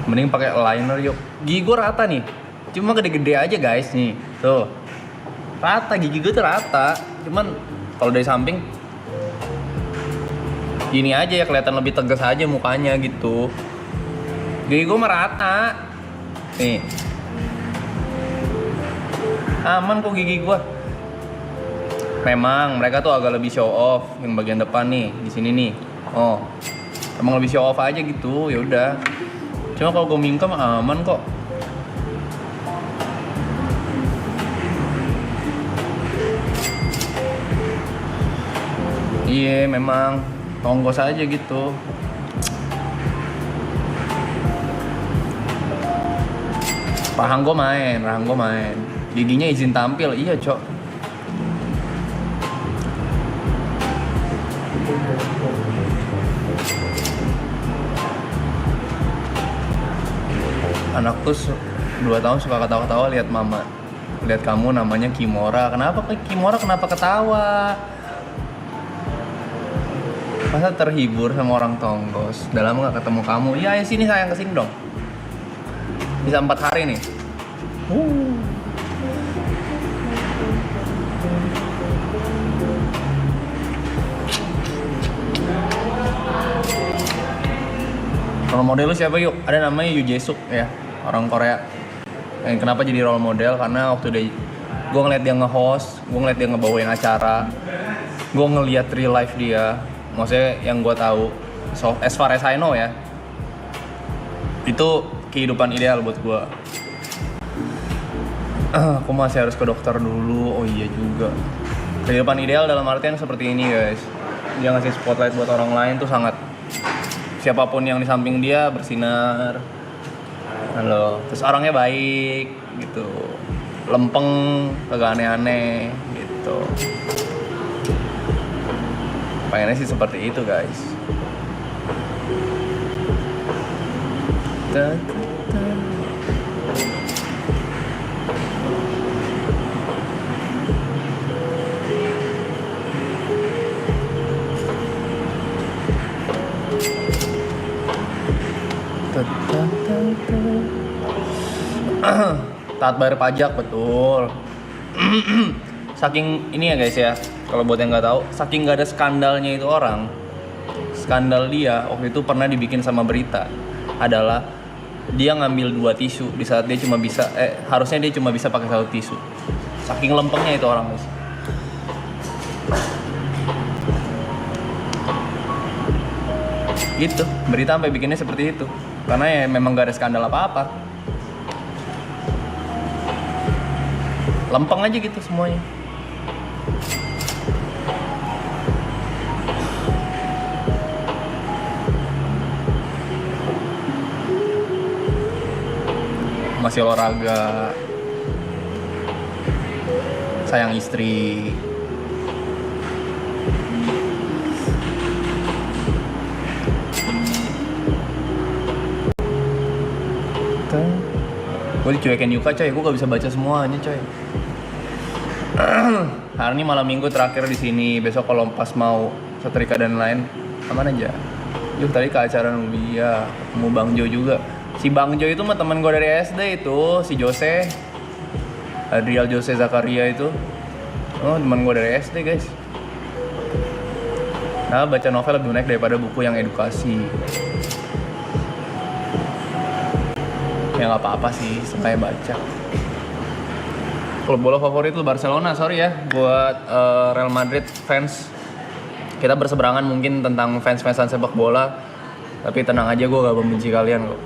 S3: Mending pakai liner yuk. Gigi gue rata nih. Cuma gede-gede aja guys nih. Tuh. Rata, gigi gue tuh rata. Cuman kalau dari samping gini aja ya, kelihatan lebih tegas aja mukanya gitu. Gigi gue mah rata. Nih. Aman kok gigi gue. Memang mereka tuh agak lebih show off yang bagian depan nih, di sini nih. Oh, emang lebih show off aja gitu, ya udah. Cuma kalau gue mingkem aman kok. Iya, memang tonggos aja gitu. Rahang gue main. Giginya izin tampil, iya cok. Anakku 2 tahun suka ketawa-ketawa lihat mama. Lihat kamu namanya Kimora. Kenapa Kimora kenapa ketawa? Masa terhibur sama orang tonggos. Udah lama gak ketemu kamu. Ya sini sayang, kesini dong. Bisa 4 hari nih. Role model lu siapa yuk? Ada namanya Yoo Jae Suk ya, orang Korea. Kenapa jadi role model? Karena waktu gue ngeliat dia nge-host, gue ngeliat dia ngebawain acara, gue ngeliat real life dia. Maksudnya yang gue tahu, so as far as I know ya, itu kehidupan ideal buat gue. Aku masih harus ke dokter dulu. Oh iya juga. Kehidupan ideal dalam artian seperti ini guys. Dia ngasih spotlight buat orang lain tuh sangat. Siapapun yang di samping dia bersinar. Halo. Terus orangnya baik gitu. Lempeng, agak aneh-aneh gitu. Pengennya sih seperti itu guys. Taat bayar pajak, betul. Saking ini ya guys ya, kalau buat yang nggak tahu, saking nggak ada skandalnya itu orang, skandal dia waktu itu pernah dibikin sama berita adalah dia ngambil 2 tisu di saat dia cuma bisa harusnya dia cuma bisa pakai 1 tisu. Saking lempengnya itu orang guys. Gitu, berita sampai bikinnya seperti itu karena ya memang gak ada skandal apa-apa. Lempeng aja gitu semuanya. Masih olahraga, sayang istri. Gue dicuekin Yuka coy, gue gak bisa baca semuanya coy. Hari ini malam minggu terakhir di sini. Besok kalau pas mau setrika dan lain aman aja. Yuk tadi ke acara Nubia, ketemu Bang Jo juga. Si Bang Jo itu mah teman gue dari SD itu, si Jose, Adriel Jose Zakaria itu. Oh teman gue dari SD guys. Nah baca novel lebih menarik daripada buku yang edukasi. Ya nggak apa-apa sih, supaya baca. Klub bola favorit lu Barcelona, sorry ya buat Real Madrid fans. Kita berseberangan mungkin tentang fans-fansan sepak bola, tapi tenang aja, gue gak membenci kalian kok.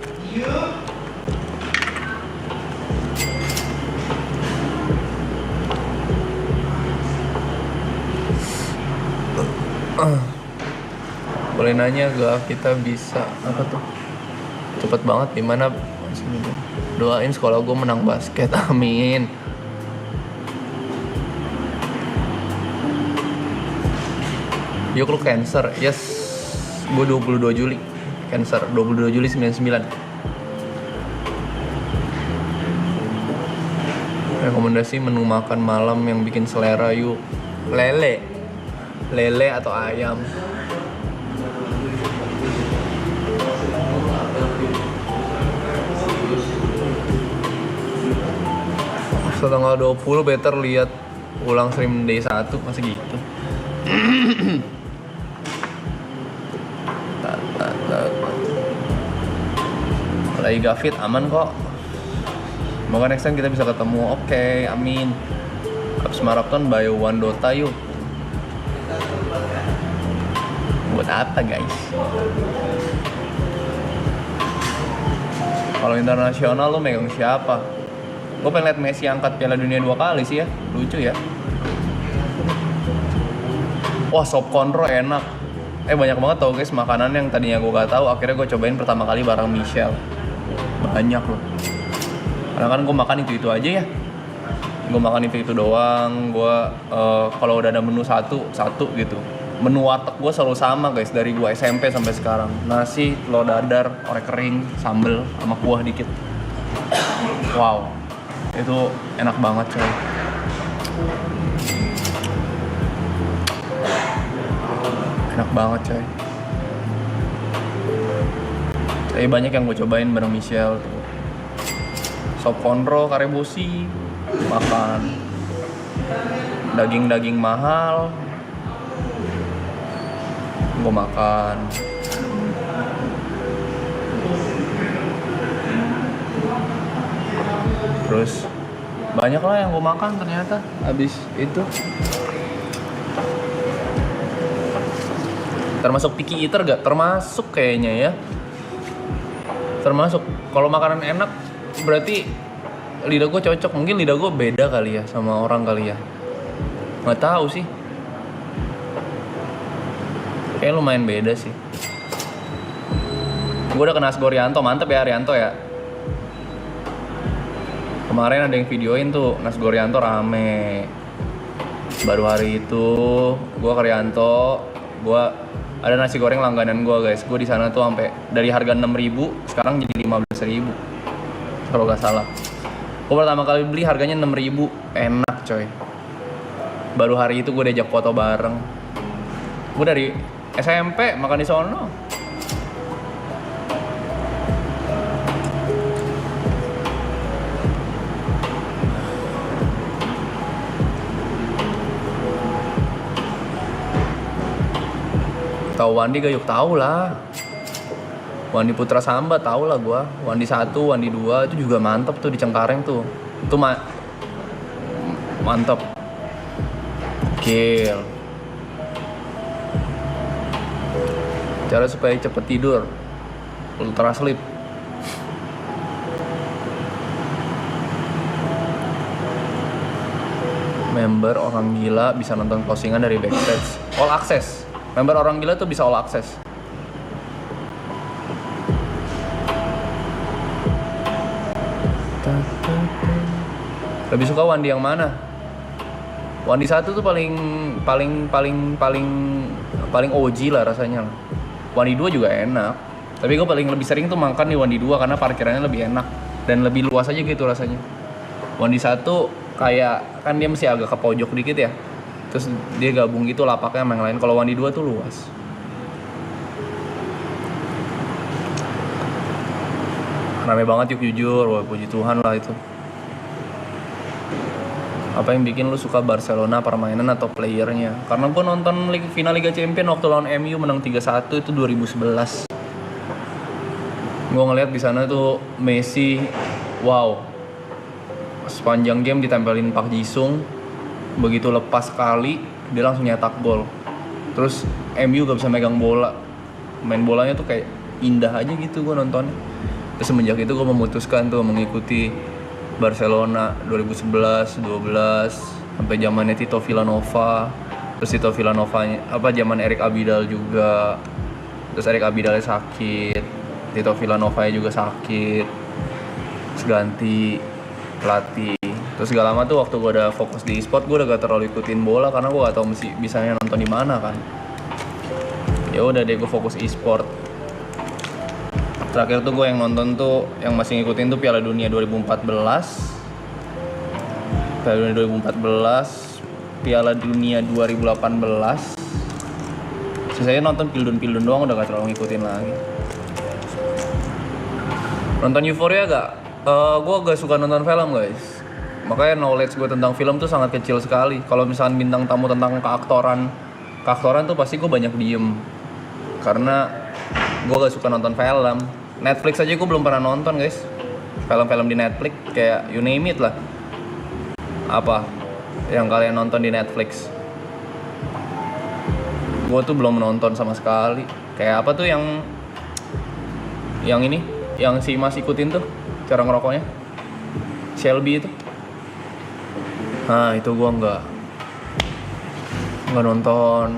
S3: Boleh nanya gak kita bisa apa tuh? Cepet banget gimana? Doain sekolah gue menang basket, amin. Yuk lu Cancer, yes. Gue 22 Juli Cancer, 22 Juli 99. Rekomendasi menu makan malam yang bikin selera yuk. Lele atau ayam. Tanggal 20 better lihat ulang stream day 1 masih gitu. Lagi Gafit aman kok. Semoga next time kita bisa ketemu. Oke, amin. Abis maraton bio one Dota yuk. Buat apa guys? Kalau internasional lo megang siapa? Gue pengen liat Messi angkat Piala Dunia 2 kali sih ya, lucu ya. Wah sop konro enak. Banyak banget tau guys makanan yang tadinya gue gak tahu, akhirnya gue cobain pertama kali bareng Michelle. Banyak loh. Karena kan gue makan itu aja ya. Gue makan itu doang. Gue kalau udah ada menu satu gitu. Menu warteg gue selalu sama guys, dari gue SMP sampai sekarang. Nasi, telur dadar, orek kering, sambel, sama kuah dikit. Wow, itu enak banget coy. Enak banget coy. Tapi banyak yang gue cobain bareng Michelle tuh. Sop konro, karebosi, makan. Daging-daging mahal, gue makan. Terus banyak lah yang gue makan ternyata abis itu. Termasuk picky eater gak? Termasuk kayaknya ya. Termasuk. Kalau makanan enak berarti lidah gue cocok. Mungkin lidah gue beda kali ya sama orang kali ya. Nggak tahu sih. Kayaknya lumayan beda sih. Gue udah kena Asgo Rianto, mantep ya Rianto ya. Kemarin ada yang videoin tuh Nasgo Rianto rame. Baru hari itu gue ke Rianto, gue ada nasi goreng langganan gue guys. Gue di sana tuh sampai dari harga 6.000 sekarang jadi 15.000 kalau gak salah. Gue pertama kali beli harganya 6.000, enak coy. Baru hari itu gue diajak foto bareng. Gue dari SMP makan di sono. Tahu Wandi Gayuk, tahu lah. Wandi Putra Samba tahu lah gua. Wandi 1, Wandi 2 itu juga mantep tuh di Cengkareng tuh. Itu mantep. Gil. Cara supaya cepet tidur. Ultra sleep. Member orang gila bisa nonton closingan dari backstage. All access. Member orang gila tuh bisa all access. Lebih suka Wandi yang mana? Wandi 1 tuh paling OG lah rasanya. Wandi 2 juga enak. Tapi gue lebih sering tuh makan di Wandi 2 karena parkirannya lebih enak dan lebih luas aja gitu rasanya. Wandi 1 kayak kan dia masih agak ke pojok dikit ya. Terus dia gabung gitu lapaknya sama yang lain. Kalau Wandi 2 tuh luas. Rame banget yuk jujur, wah puji Tuhan lah itu. Apa yang bikin lu suka Barcelona, permainan atau playernya? Karena gue nonton final Liga Champions waktu lawan MU menang 3-1 itu 2011. Gue ngeliat di sana tuh Messi, wow. Sepanjang game ditempelin Park Ji-sung. Begitu lepas kali dia langsung nyetak gol. Terus MU gak bisa megang bola, main bolanya tuh kayak indah aja gitu gue nontonnya. Terus semenjak itu gue memutuskan tuh mengikuti Barcelona 2011, 12 sampai zamannya Tito Villanova. Terus Tito Villanovanya zaman Eric Abidal juga. Terus Eric Abidalnya sakit, Tito Villanovanya juga sakit. Terus ganti pelatih. Terus gak lama tuh waktu gue udah fokus di e-sport, gue udah gak terlalu ikutin bola karena gue gak tahu mesti bisanya nonton di mana kan. Ya udah deh gue fokus e-sport. Terakhir tuh gue yang nonton tuh yang masih ngikutin tuh Piala Dunia 2014. Piala Dunia 2014, Piala Dunia 2018. Sisanya nonton pildun-pildun doang, udah gak terlalu ngikutin lagi. Nonton Euphoria gak? Gue gak suka nonton film guys. Makanya knowledge gue tentang film tuh sangat kecil sekali. Kalau misalnya bintang tamu tentang keaktoran tuh pasti gue banyak diem. Karena gue gak suka nonton film. Netflix aja gue belum pernah nonton guys. Film-film di Netflix kayak you name it lah. Apa yang kalian nonton di Netflix? Gue tuh belum nonton sama sekali. Kayak apa tuh yang ini, yang si Mas ikutin tuh cara ngerokoknya, Shelby itu. Nah itu gue nggak nonton.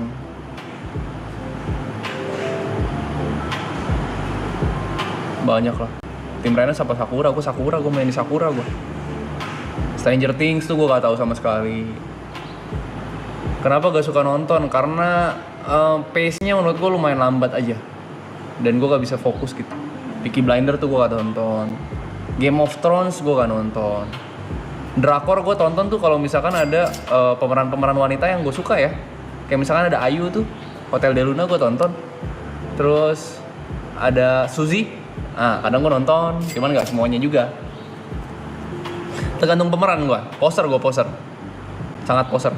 S3: Banyak lah Team Rennes apa Sakura? Gue main di Sakura gue. Stranger Things tuh gue gak tahu sama sekali. Kenapa gak suka nonton? Karena pace-nya menurut gue lumayan lambat aja. Dan gue gak bisa fokus gitu. Peaky Blinders tuh gue gak nonton. Game of Thrones gue gak nonton. Drakor gue tonton tuh kalau misalkan ada pemeran-pemeran wanita yang gue suka ya. Kayak misalkan ada Ayu tuh, Hotel de Luna gue tonton. Terus ada Suzy, kadang gue nonton, cuman gak semuanya juga. Tergantung pemeran gue poser, sangat poser.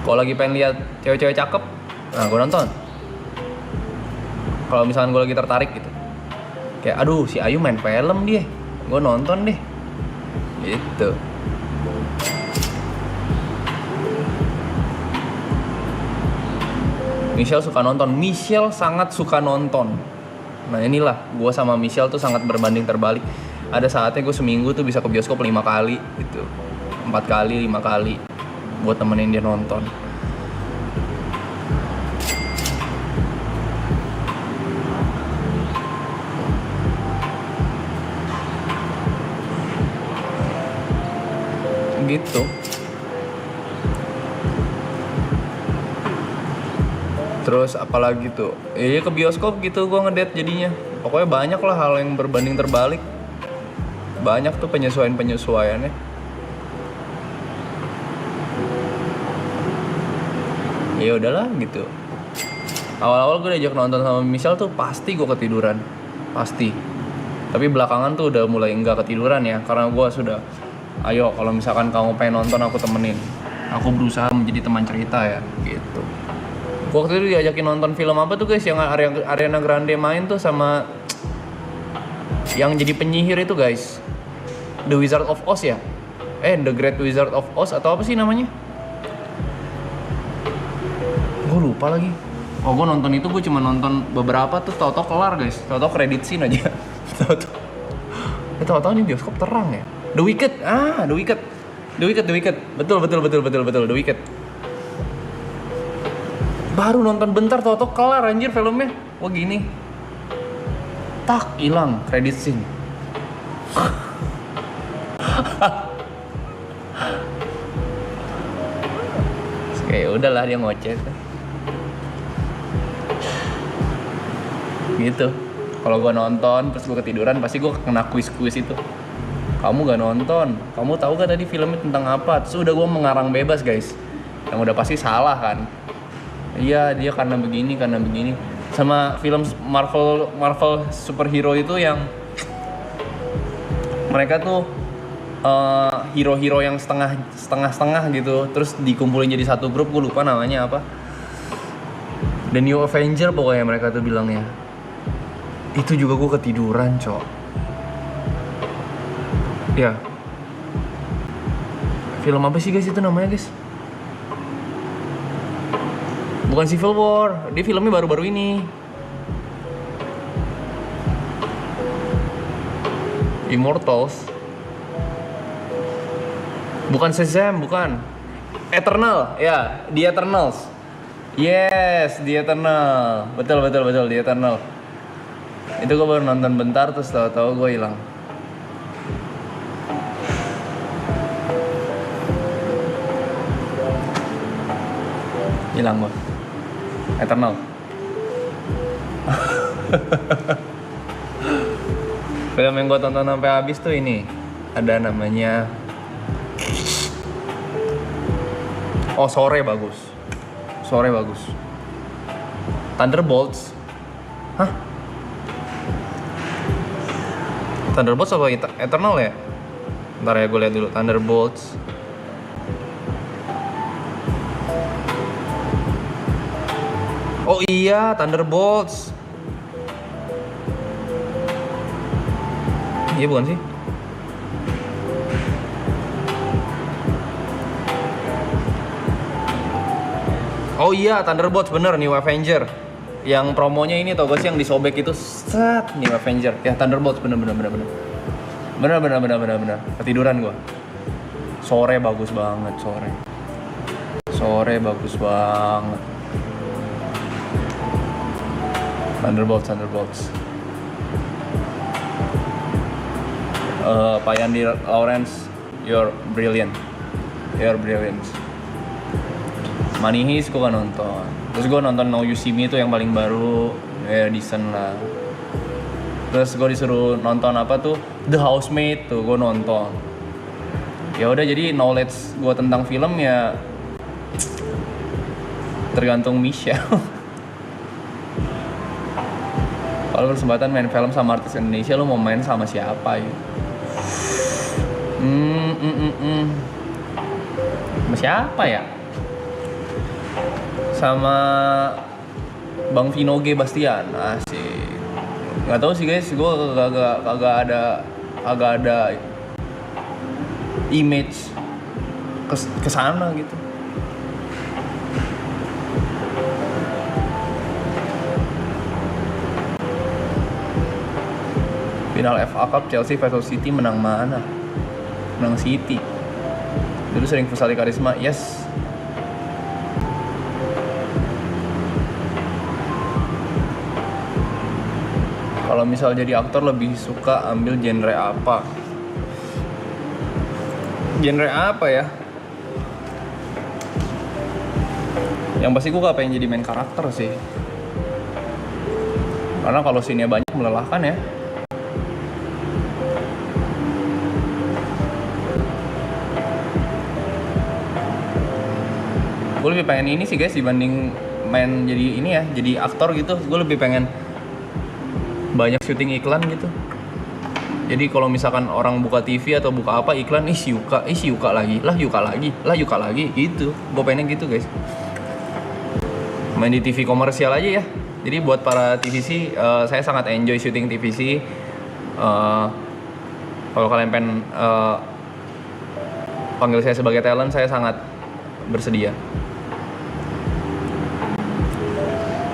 S3: Kalau lagi pengen lihat cewek-cewek cakep, gue nonton. Kalau misalkan gue lagi tertarik gitu, kayak aduh si Ayu main film dia, gue nonton deh, gitu. Michelle suka nonton, Michelle sangat suka nonton. Nah inilah, gue sama Michelle tuh sangat berbanding terbalik. Ada saatnya gue seminggu tuh bisa ke bioskop 5 kali gitu, 4 kali, 5 kali buat temenin dia nonton. Gitu. Terus apalagi tuh? Iya ke bioskop gitu gue ngedate jadinya. Pokoknya banyak lah hal yang berbanding terbalik. Banyak tuh penyesuaiannya. Ya udahlah gitu. Awal-awal gue diajak nonton sama Michelle tuh pasti gue ketiduran, pasti. Tapi belakangan tuh udah mulai enggak ketiduran ya, karena gue sudah, ayo kalau misalkan kamu pengen nonton aku temenin. Aku berusaha menjadi teman cerita ya, gitu. Waktu itu diajakin nonton film apa tuh guys, yang Ariana Grande main tuh sama yang jadi penyihir itu guys, The Wizard of Oz ya? The Great Wizard of Oz atau apa sih namanya? Gue lupa lagi. Gue nonton itu, gue cuma nonton beberapa tuh, tau-tau kelar guys, tau-tau credit scene aja. Tau-tau ini bioskop terang ya. The Wicked, The Wicked, betul, The Wicked. Baru nonton bentar, tau-tau kelar anjir filmnya. Wah gini, tak hilang credit scene. Kayak udahlah dia ngoceh. Gitu. Kalau gue nonton terus gue ketiduran, pasti gue kena kuis itu. Kamu gak nonton, kamu tahu gak tadi filmnya tentang apa? Terus udah gue mengarang bebas guys, yang udah pasti salah kan. Iya dia karena begini. Sama film Marvel superhero itu yang mereka tuh hero-hero yang setengah gitu, terus dikumpulin jadi satu grup, gue lupa namanya apa. The New Avenger pokoknya mereka tuh bilangnya. Itu juga gue ketiduran, cok. Ya. Film apa sih guys itu namanya guys? Bukan Civil War, dia filmnya baru-baru ini. Immortals. Bukan Shazam, bukan. Eternal, ya, The Eternals. Yes, The Eternal. Betul, The Eternal. Itu gue baru nonton bentar, terus tahu-tahu gue hilang. Hilang gue. Eternal. Film yang gue tonton sampai habis tuh ini. Ada namanya Sore bagus. Thunderbolts. Hah? Thunderbolts apa Eternal ya? Ntar ya gue lihat dulu. Thunderbolts. Oh iya, Thunderbolts. Iya bukan sih? Oh iya, Thunderbolts bener, New Avenger. Yang promonya ini tau gak sih yang disobek itu, set, New Avenger. Ya Thunderbolts bener. Ketiduran gua. Sore bagus banget, Sore bagus banget. Thunderbolts. Pak Yandi Lawrence, you're brilliant. Money Heist gue gak nonton. Terus gue nonton Now You See Me itu yang paling baru, ya decent lah. Terus gue disuruh nonton apa tuh, The Housemaid tuh gue nonton. Ya udah, jadi knowledge gue tentang film ya tergantung Michelle. Kalau kesempatan main film sama artis Indonesia, lu mau main sama siapa ya? Sama siapa ya? Sama Bang Vino G Bastian, asik. Nggak tahu sih guys, gue agak ada image kesana gitu. Final FA Cup Chelsea vs City menang mana? Menang City. Dulu sering Fusali Karisma, yes. Kalau misal jadi aktor lebih suka ambil genre apa? Genre apa ya? Yang pasti gue gak pengen jadi main karakter sih. Karena kalau scene-nya banyak melelahkan ya. Gue lebih pengen ini sih guys, dibanding main jadi ini ya, jadi aktor gitu. Gue lebih pengen banyak syuting iklan gitu. Jadi kalau misalkan orang buka TV atau buka apa iklan, si Yuka lagi gitu. Gue pengen gitu guys. Main di TV komersial aja ya. Jadi buat para TVC, saya sangat enjoy syuting TVC. Kalau kalian pengen panggil saya sebagai talent, saya sangat bersedia.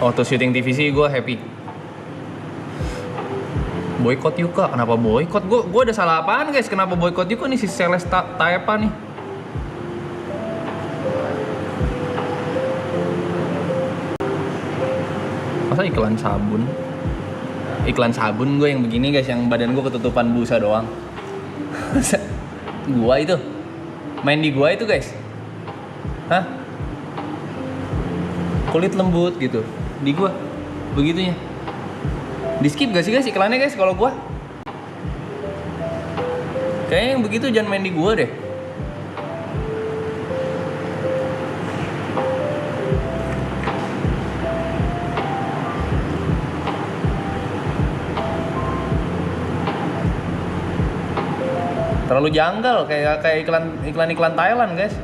S3: Waktu syuting TVC gue happy. Boykot Yuka, kenapa boykot? Gue ada salah apaan guys? Kenapa boykot Yuka nih si Celeste Taepa nih? Masa iklan sabun? Iklan sabun gue yang begini guys, yang badan gue ketutupan busa doang. Gua itu main di gua itu guys. Hah? Kulit lembut gitu di gua, begitunya. Di skip gak sih guys iklannya guys kalau gua? Kayaknya yang begitu jangan main di gua deh. Terlalu janggal kayak iklan Thailand guys.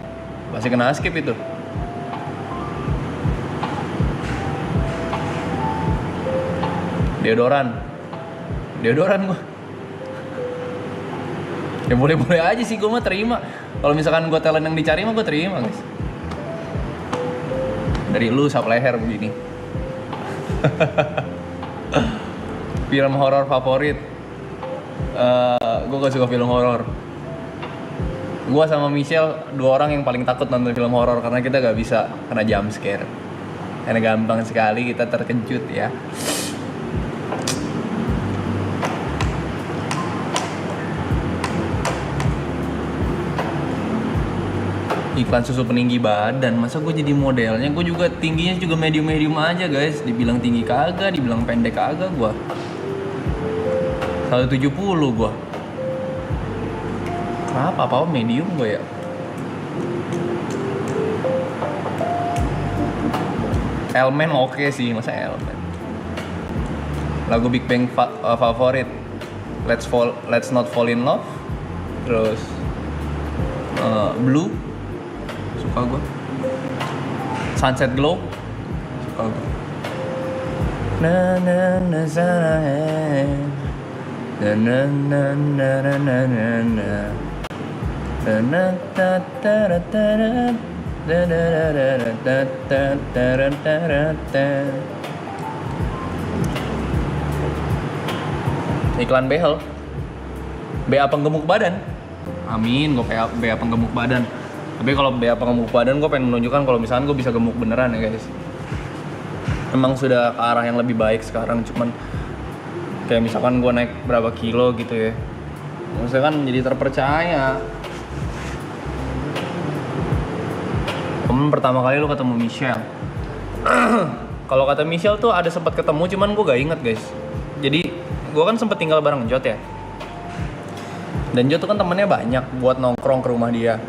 S3: Masih kena skip itu. Deodoran gua. Ya boleh aja sih, gua mah terima. Kalau misalkan gua talent yang dicari mah gua terima guys. Dari lu sap leher begini. Film horor favorit. Gue gak suka film horor. Gue sama Michelle dua orang yang paling takut nonton film horor karena kita gak bisa kena jump scare. Karena gampang sekali kita terkejut ya. Iklan susu peninggi badan, masa gue jadi modelnya? Gue juga tingginya juga medium aja guys. Dibilang tinggi kagak, dibilang pendek kagak gue. 170 gue. Kenapa? Apa medium gue ya? Elmen oke sih, masa Elmen. Lagu Big Bang favorit, Let's Not Fall in Love. Terus Blue, suka gue. Sunset Glow, suka gue. Na na na sana na na na na na na na na na ta ta ta ta ta ta ta ta ta. Iklan behel, BA penggemuk badan. Amin, gue BA penggemuk badan. Tapi kalau BA penggemuk badan, gue pengen menunjukkan kalau misalkan gue bisa gemuk beneran ya guys. Emang sudah ke arah yang lebih baik sekarang, cuman kayak misalkan gue naik berapa kilo gitu ya, Maksudnya kan jadi terpercaya. Pertama kali lu ketemu Michelle. Kalau kata Michelle tuh ada sempat ketemu, cuman gue gak inget guys. Jadi gue kan sempet tinggal bareng Jot ya. Dan Jot tuh kan temennya banyak buat nongkrong ke rumah dia.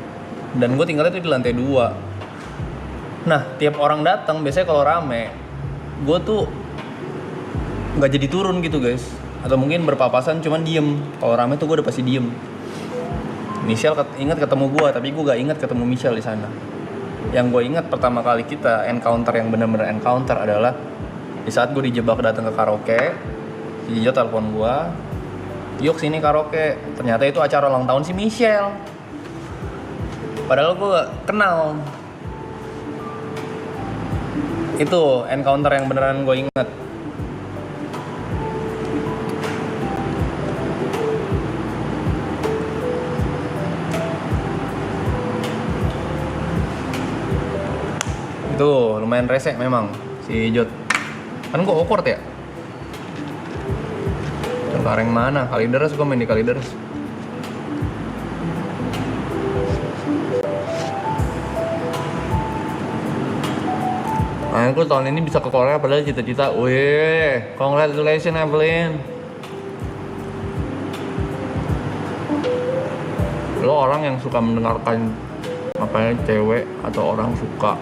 S3: Dan gue tinggalnya tuh di lantai 2. Nah tiap orang datang biasanya kalau rame, gue tuh nggak jadi turun gitu guys. Atau mungkin berpapasan cuman diem. Kalau rame tuh gue udah pasti diem. Michelle ingat ketemu gue, tapi gue gak ingat ketemu Michelle di sana. Yang gue ingat pertama kali kita encounter yang benar-benar encounter adalah di saat gue dijebak datang ke karaoke. Si Jot telepon gue, yuk sini karaoke. Ternyata itu acara ulang tahun si Michelle. Padahal gue gak kenal. Itu encounter yang beneran gue inget. Itu lumayan rese memang si Jot. Kan gue awkward ya. Cengkareng mana? Kalideres, gue main di Kalideres. Nah, aku tahun ini bisa ke Korea padahal cita-cita. Wih, congratulations Evelyn. Lo orang yang suka mendengarkan makanya cewek atau orang suka.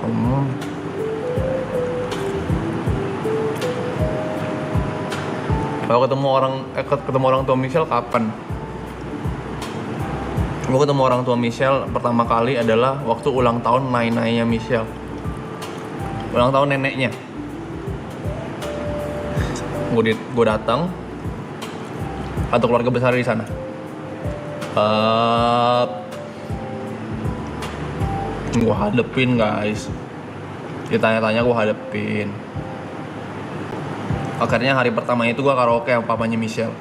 S3: Kalau ketemu orang tua Michelle kapan? Gue ketemu orang tua Michelle pertama kali adalah waktu ulang tahun nai-nainya Michelle. Ulang tahun neneknya. Gue datang. Atau keluarga besar di sana. Gue hadepin guys. Ditanya-tanya gue hadepin. Akhirnya hari pertama itu gue karaoke sama papanya Michelle.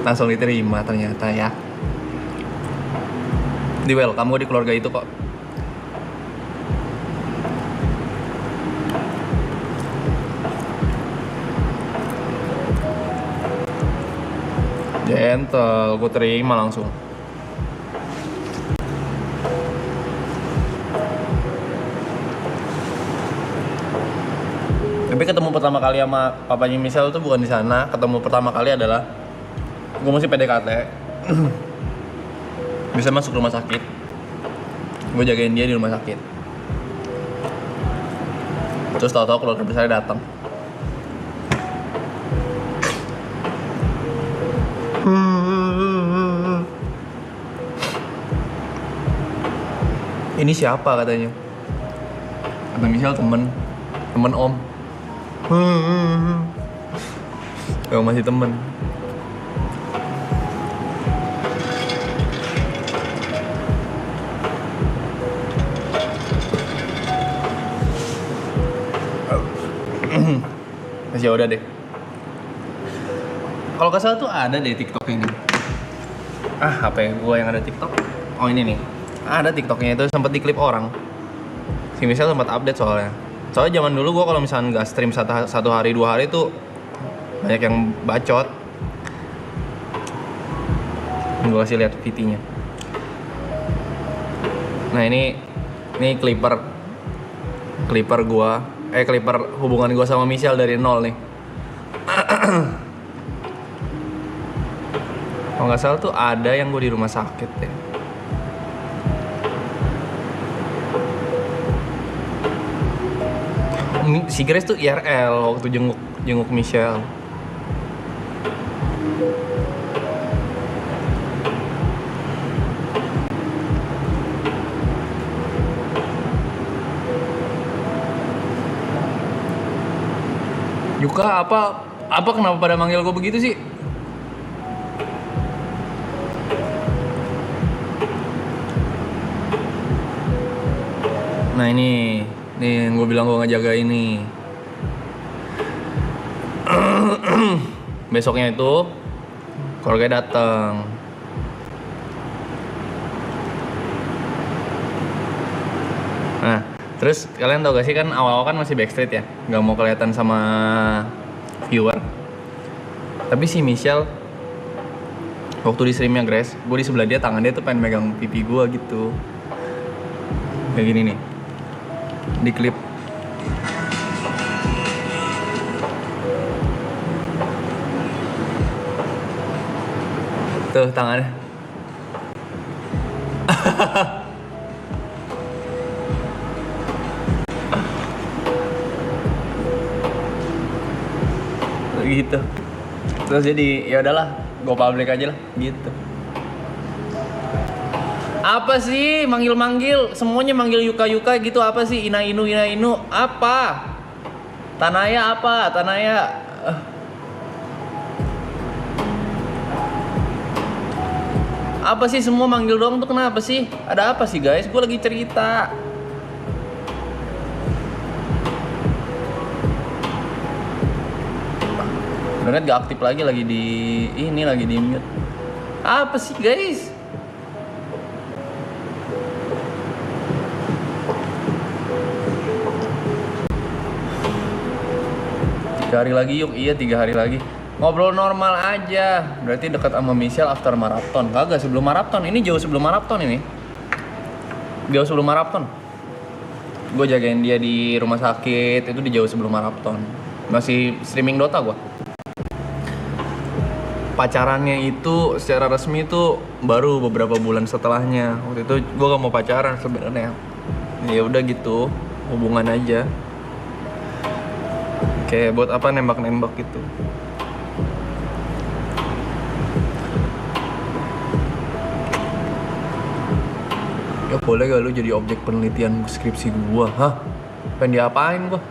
S3: Langsung diterima ternyata ya. Di welcome gue di keluarga itu kok. Gentle, gue terima langsung. Tapi ketemu pertama kali sama papanya Michelle tuh bukan di sana. Ketemu pertama kali adalah gue masih PDKT. Bisa masuk rumah sakit. Gue jagain dia di rumah sakit. Terus tahu-tahu keluarga besarnya datang. Ini siapa katanya? Kata Michelle temen om. Kalau masih temen. Masih udah deh. Kalau gak salah tuh ada deh TikTok ini. HP gue yang ada TikTok. Oh ini nih. Ada TikToknya itu sempat diklip orang. Si Michelle sempat update soalnya. Soalnya zaman dulu gue kalau misalnya nggak stream satu hari 2 hari tuh banyak yang bacot. Gue kasih lihat VT-nya. Nah ini clipper gue, clipper hubungan gue sama Michelle dari nol nih. Kalau nggak salah tuh ada yang gue di rumah sakit deh. Si Grace tuh IRL waktu jenguk Michelle. Yuka apa kenapa pada manggil gue begitu sih? Nah ini yang gue bilang gue ngejaga ini. Besoknya itu keluarga datang. Nah, terus kalian tau gak sih kan awal-awal kan masih backstreet ya, nggak mau kelihatan sama viewer. Tapi si Michelle waktu di streamnya Grace, gue di sebelah dia, tangan dia tuh pengen megang pipi gue gitu. Kayak gini nih. Di klip. Tuh tangannya. Gitu. Terus jadi ya udahlah, gue public aja lah gitu. Apa sih manggil-manggil, semuanya manggil Yuka gitu, apa sih Ina Inu apa? Tanaya apa? Tanaya apa sih semua manggil doang tuh, kenapa sih? Ada apa sih guys? Gue lagi cerita. Donet gak aktif lagi di ini, lagi di mute. Apa sih guys? Tiga hari lagi yuk, iya 3 hari lagi. Ngobrol normal aja. Berarti dekat sama Michelle after marathon. Kagak, sebelum marathon. Ini jauh sebelum marathon ini. Jauh sebelum marathon. Gue jagain dia di rumah sakit, itu di jauh sebelum marathon. Masih streaming Dota gue. Pacarannya itu secara resmi itu baru beberapa bulan setelahnya. Waktu itu gue gak mau pacaran sebenarnya. Ya udah gitu, hubungan aja. Kayak buat apa nembak-nembak gitu. Ya boleh gak lu jadi objek penelitian skripsi gua? Hah? Pengen diapain gua?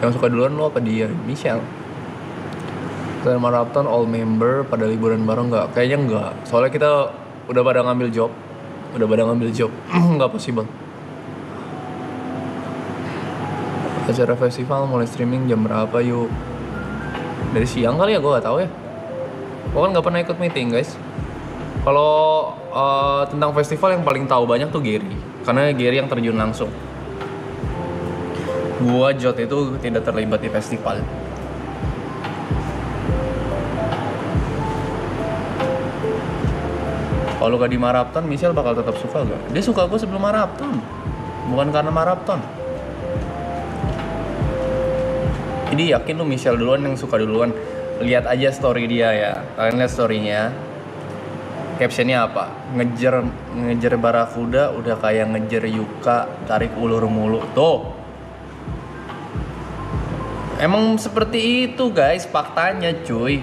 S3: Yang suka duluan lu apa dia? Michelle. Setelah marathon all member pada liburan bareng nggak? Kayaknya nggak. Soalnya kita udah pada ngambil job. Nggak possible. Acara festival mulai streaming jam berapa yuk? Dari siang kali ya, gue nggak tahu ya. Gue kan nggak pernah ikut meeting guys. Kalau tentang festival yang paling tahu banyak tuh Gary, karena Gary yang terjun langsung. Gua Jot itu tidak terlibat di festival. Kalau gak di marathon, Michelle bakal tetap suka gak? Dia suka gue sebelum marathon, bukan karena marathon. Jadi yakin lu Michelle duluan yang suka duluan. Lihat aja story dia ya. Kalian lihat storynya. Captionnya apa? Ngejar barakuda udah kayak ngejar Yuka tarik ulur mulu. Tuh. Emang seperti itu guys, faktanya cuy.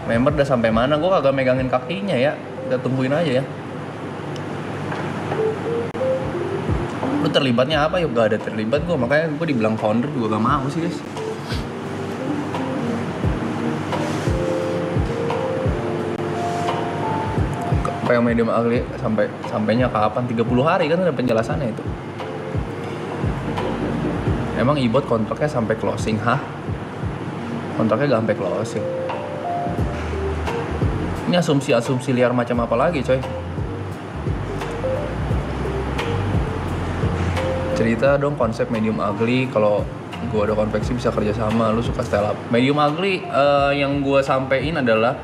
S3: Member udah sampai mana? Gue kagak megangin kakinya ya. Kita tungguin aja ya. Lu terlibatnya apa? Yuk gak ada terlibat gue. Makanya gue dibilang founder juga gak mau sih guys. Kayak medium ugly sampainya kapan? 30 hari kan ada penjelasannya itu. Emang Ibot kontraknya sampai closing, hah? Kontraknya gak sampai closing. Ini asumsi liar macam apa lagi, coy? Cerita dong konsep medium ugly. Kalau gue ada konveksi bisa kerja sama, lu suka style up. Medium ugly yang gue sampein adalah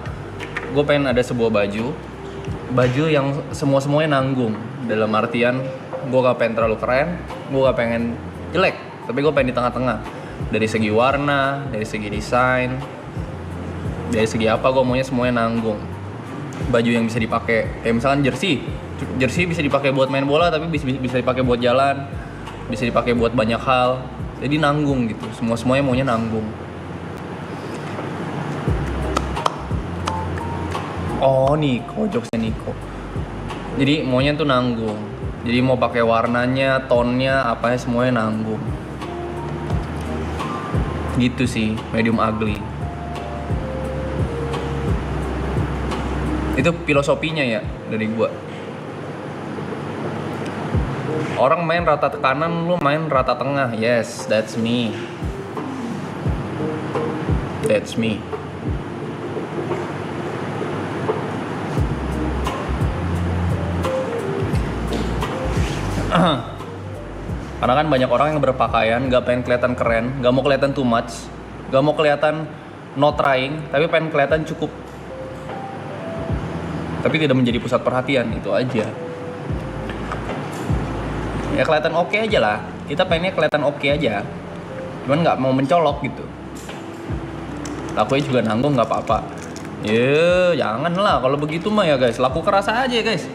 S3: gue pengen ada sebuah baju yang semuanya nanggung. Dalam artian gue gak pengen terlalu keren, gue gak pengen jelek, tapi gue pengen di tengah-tengah. Dari segi warna, dari segi desain, dari segi apa, gue maunya semuanya nanggung. Baju yang bisa dipakai, kayak misalkan jersey bisa dipakai buat main bola, tapi bisa dipakai buat jalan, bisa dipakai buat banyak hal. Jadi nanggung gitu, semuanya maunya nanggung. Oh Niko, jokesnya Niko. Jadi maunya tuh nanggung. Jadi mau pakai warnanya, tonnya, apanya semuanya nanggung. Gitu sih, medium ugly. Itu filosofinya ya dari gua. Orang main rata kanan, lu main rata tengah. Yes, that's me. That's me. Karena kan banyak orang yang berpakaian nggak pengen kelihatan keren, nggak mau kelihatan too much, nggak mau kelihatan not trying, tapi pengen kelihatan cukup. Tapi tidak menjadi pusat perhatian, itu aja. Ya kelihatan oke aja lah. Kita pengennya kelihatan oke aja. Cuman nggak mau mencolok gitu. Lakunya juga nanggung nggak apa-apa. Jangan lah kalau begitu mah ya guys. Laku keras aja ya guys.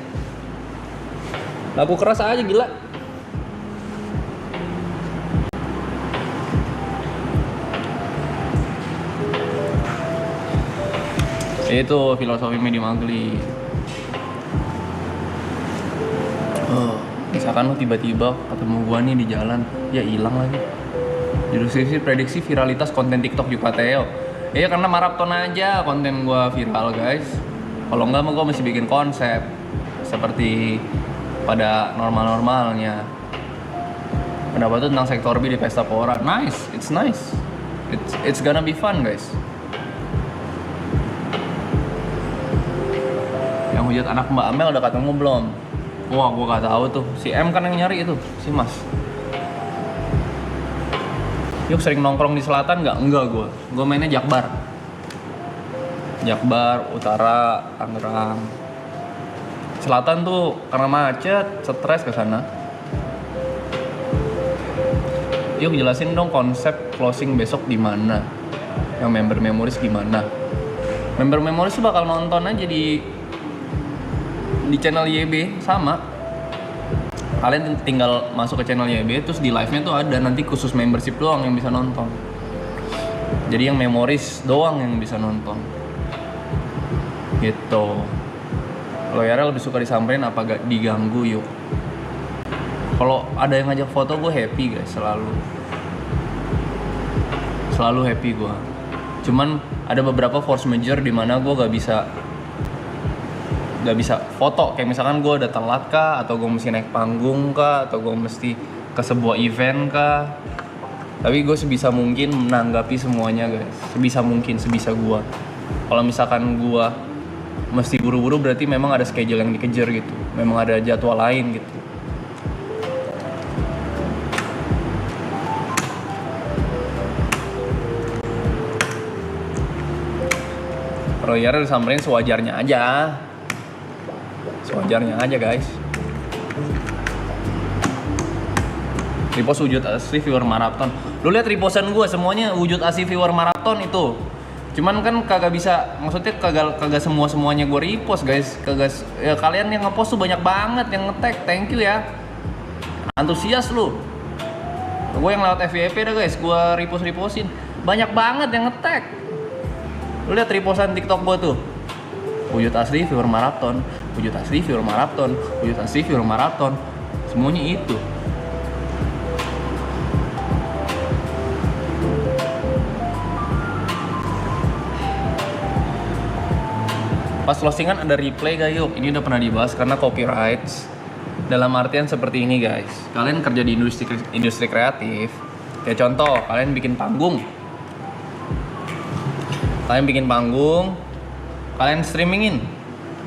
S3: Laku keras aja gila. Itu filosofi Medi Magli. Misalkan lu tiba-tiba ketemu gua nih di jalan, ya hilang lagi. Judul skripsi prediksi viralitas konten TikTok Yukateo. Iya karena maraton aja konten gua viral guys. Kalau enggak mah gua masih bikin konsep seperti pada normal-normalnya. Pendapat tuh tentang sektor B di Pesta Pora. Nice, it's nice. It's gonna be fun guys. Yang hujat anak Mbak Amel udah ketemu belum? Wah, gua gak tahu tuh. Si M kan yang nyari itu, si Mas. Yuk sering nongkrong di selatan nggak? Enggak gua. Gua mainnya Jakbar. Jakbar, Utara, Tangerang. Selatan tuh karena macet, stres ke sana. Yuk jelasin dong konsep closing besok di mana? Yang member memories gimana? Member memories tuh bakal nonton aja di channel YB sama. Kalian tinggal masuk ke channel YB terus di live-nya tuh ada nanti khusus membership doang yang bisa nonton. Jadi yang memories doang yang bisa nonton. Gitu. Kalau Yara lebih suka disamperin apa gak diganggu yuk. Kalau ada yang ngajak foto gue happy guys, selalu happy gue. Cuman ada beberapa force majeure di mana gue gak bisa foto, kayak misalkan gue udah telat kah, atau gue mesti naik panggung kah, atau gue mesti ke sebuah event kah. Tapi gue sebisa mungkin menanggapi semuanya guys, sebisa mungkin, sebisa gue. Kalau misalkan gue mesti buru-buru berarti memang ada schedule yang dikejar gitu, memang ada jadwal lain gitu. Kalau Yara disamperin sewajarnya aja. Sewajarnya aja guys. Repost wujud asli viewer maraton. Lu lihat repostan gue semuanya wujud asli viewer maraton itu. Cuman kan kagak bisa, maksudnya kagak semuanya gue repost guys. Kagak ya, kalian yang ngepost tuh banyak banget yang nge-tag. Thank you ya. Antusias lu. Gue yang lewat FYP dah guys, gue repostin. Banyak banget yang nge-tag. Lu lihat repostan TikTok gue tuh. Wujud asli viewer maraton, wujud asli viewer maraton, wujud asli viewer maraton. Semuanya itu. Pas closingan ada replay gak yuk? Ini udah pernah dibahas karena copyrights. Dalam artian seperti ini guys. Kalian kerja di industri kreatif. Kayak contoh, kalian bikin panggung. Kalian streamingin,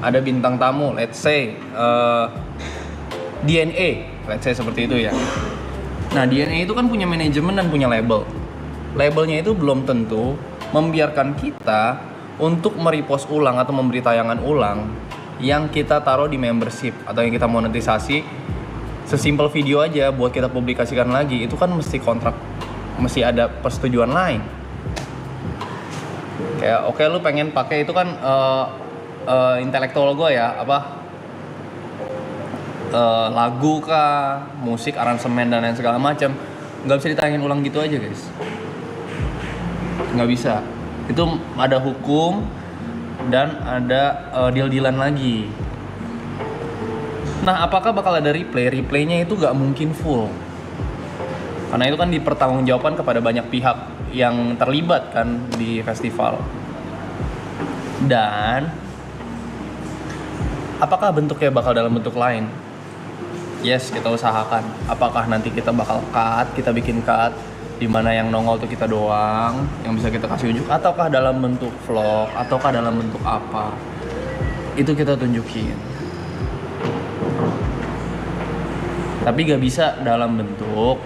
S3: ada bintang tamu, let's say DNA, let's say seperti itu ya. Nah DNA itu kan punya manajemen dan punya label. Labelnya itu belum tentu membiarkan kita untuk merepost ulang atau memberi tayangan ulang yang kita taruh di membership atau yang kita monetisasi. Sesimpel video aja buat kita publikasikan lagi, itu kan mesti kontrak, mesti ada persetujuan lain. Kayak oke, lu pengen pakai itu kan intelektual gue ya, lagu kah, musik, aransemen dan lain segala macam, nggak bisa ditayangin ulang gitu aja guys, nggak bisa. Itu ada hukum dan ada deal-dealan lagi. Nah apakah bakal ada replay? Replaynya itu nggak mungkin full, karena itu kan dipertanggungjawabkan kepada banyak pihak yang terlibat kan di festival. Dan apakah bentuknya bakal dalam bentuk lain? Yes, kita usahakan. Apakah nanti kita bakal kita bikin cut di mana yang nongol tuh kita doang, yang bisa kita kasih unjuk, ataukah dalam bentuk vlog, ataukah dalam bentuk apa? Itu kita tunjukin. Tapi gak bisa dalam bentuk